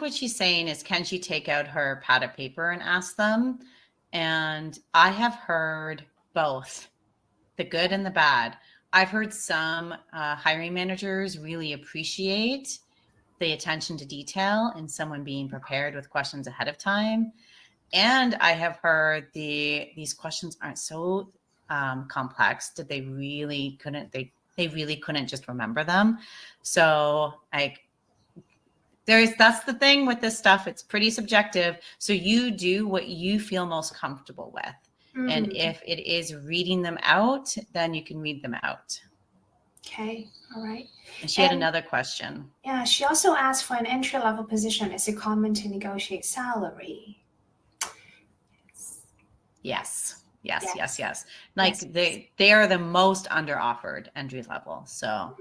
what she's saying is, can she take out her pad of paper and ask them? And I have heard both, the good and the bad. I've heard some hiring managers really appreciate the attention to detail and someone being prepared with questions ahead of time. And I have heard these questions aren't so complex that they really couldn't just remember them. So that's the thing with this stuff. It's pretty subjective. So you do what you feel most comfortable with. And if it is reading them out, then you can read them out. Okay, all right. And she had another question. Yeah, she also asked for an entry-level position. Is it common to negotiate salary? Yes. Like Yes. they are the most under offered entry level. So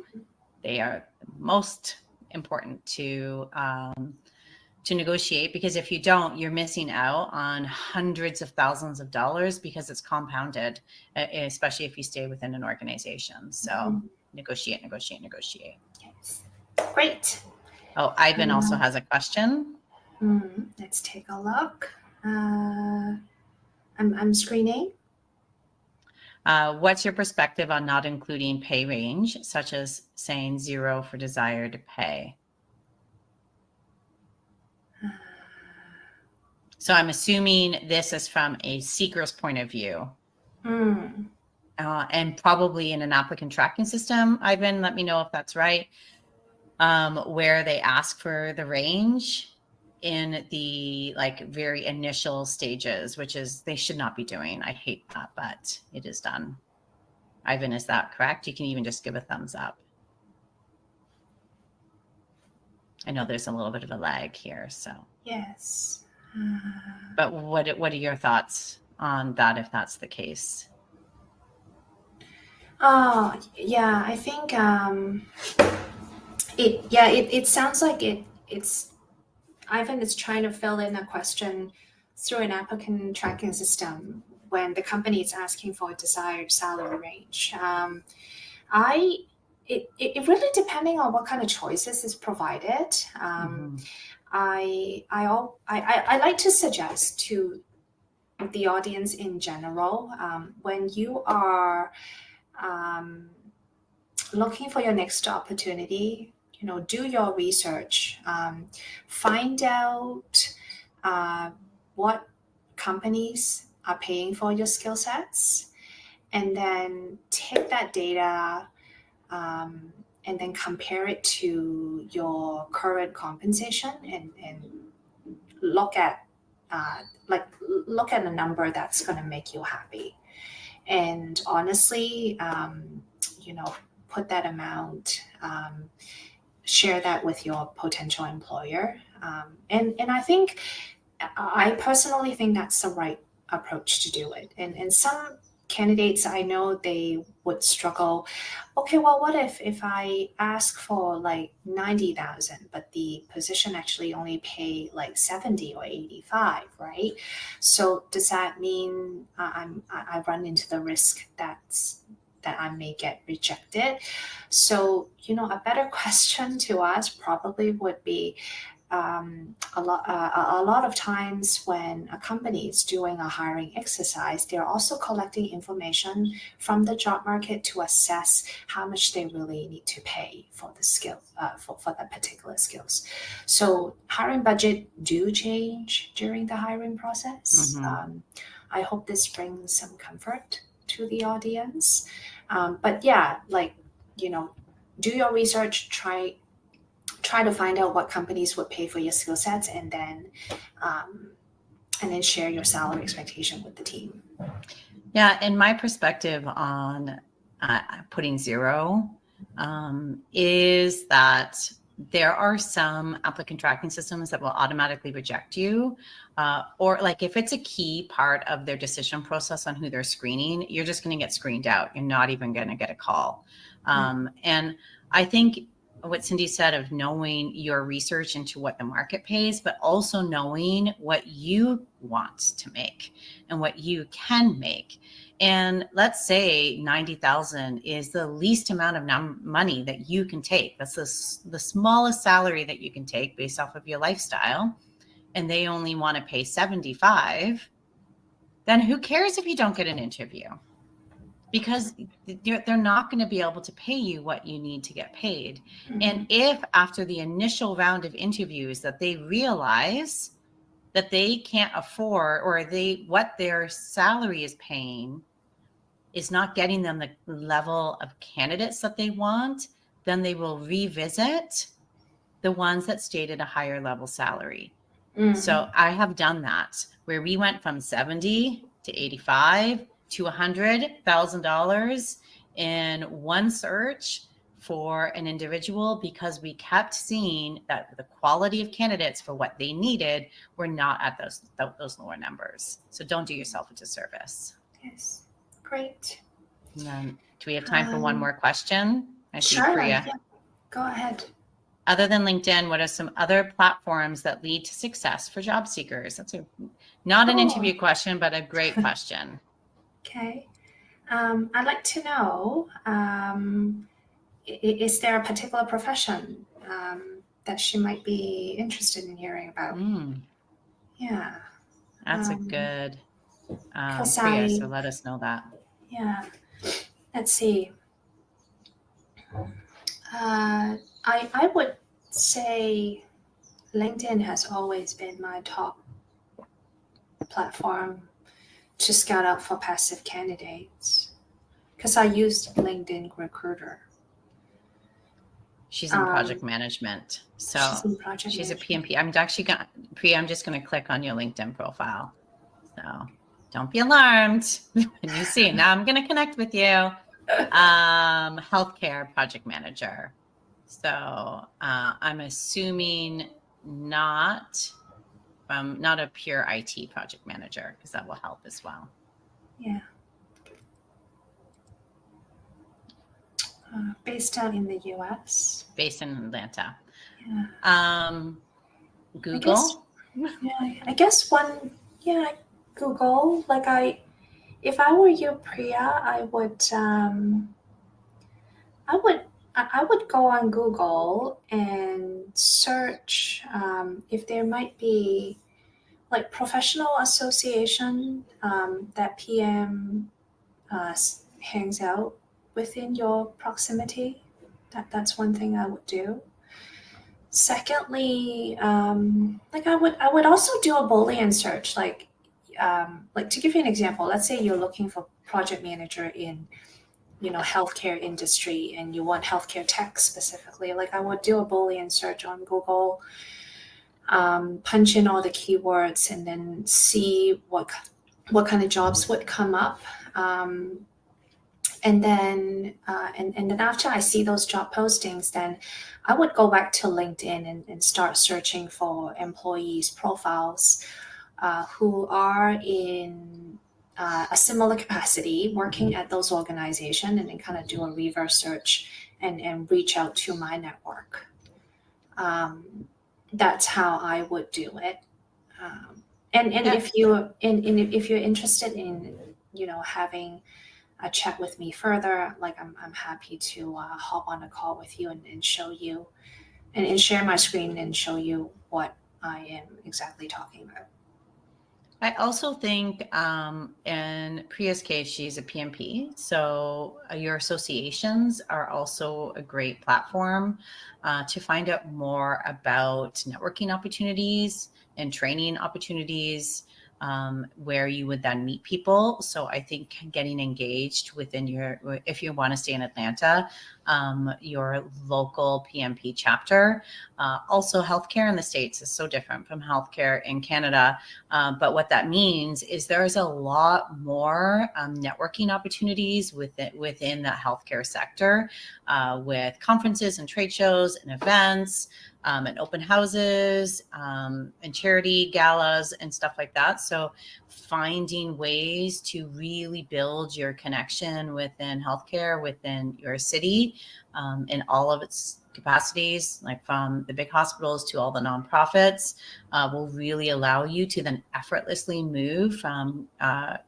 they are most important to negotiate, because if you don't, you're missing out on hundreds of thousands of dollars, because it's compounded, especially if you stay within an organization. So negotiate. Yes. Great. Oh, Ivan also has a question. Let's take a look. I'm screening. What's your perspective on not including pay range, such as saying 0 for desired pay? So I'm assuming this is from a seeker's point of view. And probably in an applicant tracking system. Ivan, let me know if that's right. Where they ask for the range in the very initial stages, which is they should not be doing. I hate that, but it is done. Ivan, is that correct? You can even just give a thumbs up. I know there's a little bit of a lag here, so. Yes. But what are your thoughts on that, if that's the case? Oh, yeah, I think it sounds like it's Ivan is trying to fill in a question through an applicant tracking system when the company is asking for a desired salary range. It really depending on what kind of choices is provided. I like to suggest to the audience in general, when you are looking for your next opportunity, do your research, find out what companies are paying for your skill sets, and then take that data and then compare it to your current compensation and look at look at a number that's going to make you happy. And honestly, put that amount, share that with your potential employer. And I personally think that's the right approach to do it. And some candidates, I know they would struggle. Okay, well, what if I ask for like 90,000, but the position actually only pay like 70 or 85, right? So does that mean I run into the risk that I may get rejected? So, a better question to ask probably would be, a lot of times when a company is doing a hiring exercise, they're also collecting information from the job market to assess how much they really need to pay for the skill, for that particular skills. So hiring budget do change during the hiring process. I hope this brings some comfort to the audience. But yeah, do your research, try to find out what companies would pay for your skill sets, and then share your salary expectation with the team. Yeah, and my perspective on putting 0 is that there are some applicant tracking systems that will automatically reject you, or if it's a key part of their decision process on who they're screening, you're just going to get screened out. You're not even going to get a call. And I think what Cindy said of knowing your research into what the market pays, but also knowing what you want to make and what you can make. And let's say 90,000 is the least amount of money that you can take. That's the smallest salary that you can take based off of your lifestyle. And they only want to pay 75. Then who cares if you don't get an interview? Because they're not going to be able to pay you what you need to get paid. And if after the initial round of interviews that they realize that they can't afford, or what their salary is paying is not getting them the level of candidates that they want, then they will revisit the ones that stated a higher level salary. So I have done that, where we went from 70 to 85 to $100,000 in one search for an individual, because we kept seeing that the quality of candidates for what they needed were not at those lower numbers. So don't do yourself a disservice. Yes. Great. And then, do we have time for one more question? I see Sure. Priya. Yeah. Go ahead. Other than LinkedIn, what are some other platforms that lead to success for job seekers? That's not an interview question, but a great question. Okay. I'd like to know, is there a particular profession that she might be interested in hearing about? Yeah. That's a good Because Priya, so let us know that. Yeah. Let's see. I would say LinkedIn has always been my top platform to scout out for passive candidates, because I used LinkedIn Recruiter. She's in project management. So she's a PMP. I'm just going to click on your LinkedIn profile. So don't be alarmed when you see. Now I'm going to connect with you. Healthcare project manager. So I'm assuming not a pure IT project manager, because that will help as well. Yeah. Based out in the US. Based in Atlanta. Yeah. Google. I guess Google. If I were you, Priya, I would go on Google and search if there might be like professional association that PM hangs out within your proximity. That's one thing I would do. Secondly, I would also do a Boolean search, like to give you an example. Let's say you're looking for project manager in healthcare industry, and you want healthcare tech specifically. Like I would do a Boolean search on Google, punch in all the keywords, and then see what kind of jobs would come up. And then after I see those job postings, then I would go back to LinkedIn and start searching for employees' profiles who are in a similar capacity working at those organizations, and then kind of do a reverse search and reach out to my network. That's how I would do it. If you're interested in having a chat with me further, like I'm happy to hop on a call with you and show you and share my screen and show you what I am exactly talking about. I also think in Priya's case, she's a PMP. So your associations are also a great platform to find out more about networking opportunities and training opportunities, where you would then meet people. So I think getting engaged within if you want to stay in Atlanta, your local PMP chapter. Also, healthcare in the States is so different from healthcare in Canada. But what that means is there's a lot more networking opportunities within the healthcare sector, with conferences and trade shows and events, and open houses, and charity galas and stuff like that. So finding ways to really build your connection within healthcare within your city, in all of its capacities, like from the big hospitals to all the nonprofits, will really allow you to then effortlessly move from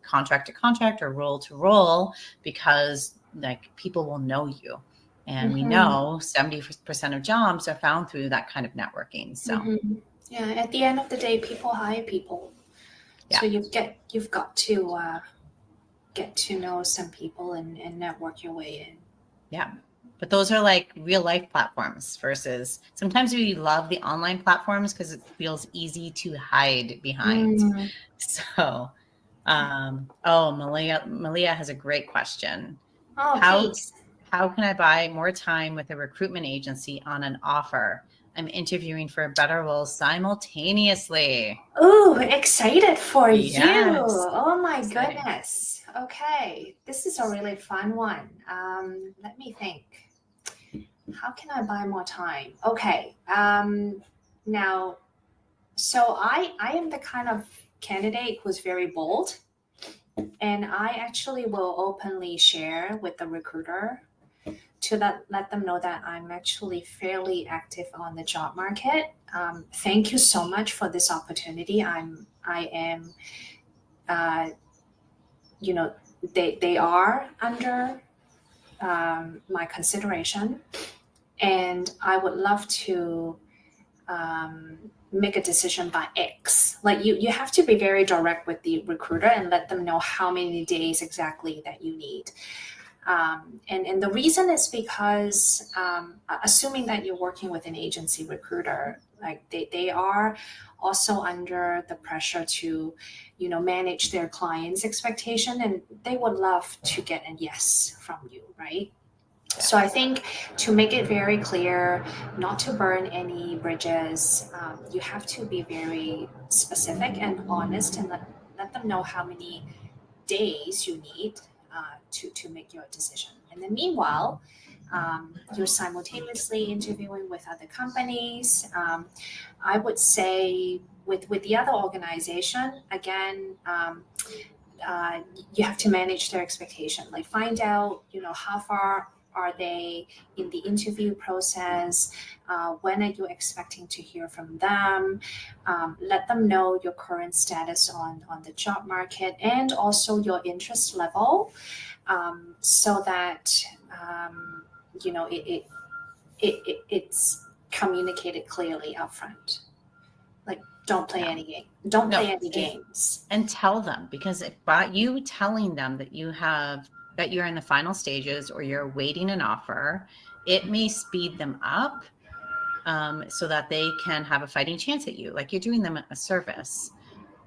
contract to contract or role to role, because like people will know you. And we know 70% of jobs are found through that kind of networking. So yeah, at the end of the day, people hire people. Yeah. So you've got to get to know some people and network your way in. Yeah. But those are like real life platforms versus sometimes we love the online platforms because it feels easy to hide behind. So, Malia has a great question. Oh, please. How can I buy more time with a recruitment agency on an offer I'm interviewing for a better role simultaneously. Oh, excited for you. Yes. Oh my Exciting. goodness. Okay, this is a really fun one. Let me think. How can I buy more time? Okay. Now, so I am the kind of candidate who's very bold, and I actually will openly share with the recruiter to let them know that I'm actually fairly active on the job market. Thank you so much for this opportunity. I am, uh, you know, they are under my consideration, and I would love to um, make a decision by X. Like you have to be very direct with the recruiter and let them know how many days exactly that you need. And the reason is because assuming that you're working with an agency recruiter, like they are also under the pressure to, manage their clients' expectation, and they would love to get a yes from you, right? So I think to make it very clear, not to burn any bridges, you have to be very specific and honest and let them know how many days you need to make your decision. And then meanwhile, you're simultaneously interviewing with other companies. I would say with the other organization, again, uh, you have to manage their expectation. Like find out, how far are they in the interview process? When are you expecting to hear from them? Let them know your current status on the job market and also your interest level, so that it's communicated clearly upfront. Like don't play Yeah. any game. Don't No, play any games. and tell them, because by you telling them that you're in the final stages or you're awaiting an offer, it may speed them up, so that they can have a fighting chance at you. Like you're doing them a service.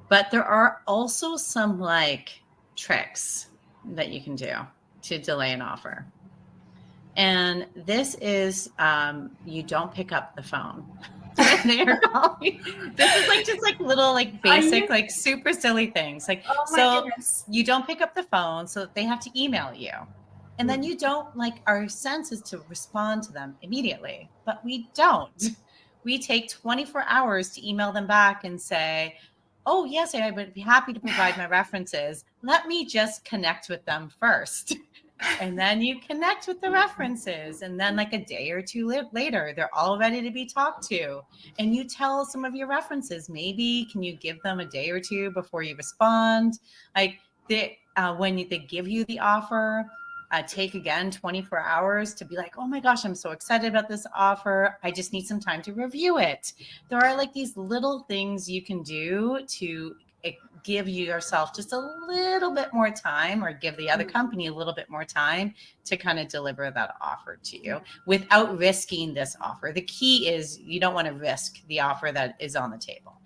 But there are also some like tricks that you can do to delay an offer. And this is, you don't pick up the phone when they are calling. This is like just like little like Are basic you? like super silly things. Like, Oh my so goodness. you don't pick up the phone, so they have to email you. And then you don't, like, our sense is to respond to them immediately, but we don't. We take 24 hours to email them back and say, oh yes, I would be happy to provide my references. Let me just connect with them first. And then you connect with the references, and then like a day or two later they're all ready to be talked to, and you tell some of your references, maybe can you give them a day or two before you respond. Like they give you the offer, take again 24 hours to be like, oh my gosh, I'm so excited about this offer, I just need some time to review it. There are like these little things you can do to give yourself just a little bit more time, or give the other company a little bit more time to kind of deliver that offer to you without risking this offer. The key is you don't want to risk the offer that is on the table.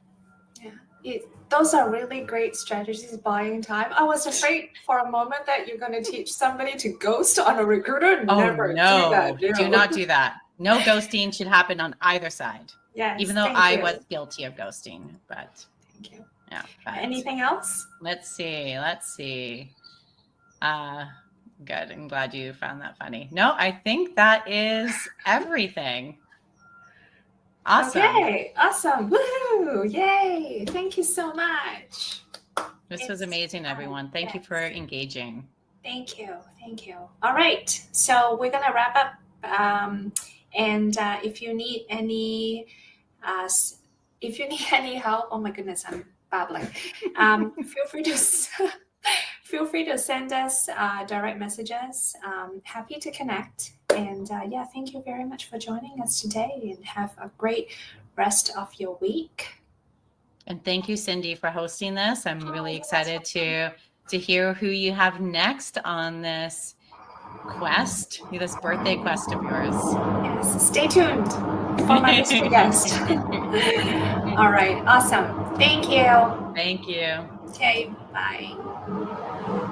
Those are really great strategies buying time. I was afraid for a moment that you're going to teach somebody to ghost on a recruiter. Oh Never do no, that. do not do that. No ghosting should happen on either side. Yes, Even though thank I you. was guilty of ghosting, but Thank you. yeah. But Anything else? let's see. Good. I'm glad you found that funny. No, I think that is everything. Awesome. Okay, awesome. Woohoo! Yay! Thank you so much. This was amazing, everyone. Thank you for engaging. Thank you. Thank you. All right. So we're going to wrap up. And if you need any help, oh my goodness, I'm babbling. Feel free to send us direct messages. Happy to connect. And thank you very much for joining us today, and have a great rest of your week. And thank you, Cindy, for hosting this. I'm really excited to hear who you have next on this quest, this birthday quest of yours. Yes, stay tuned for my mystery guest. All right, awesome. Thank you. Thank you. Okay, bye.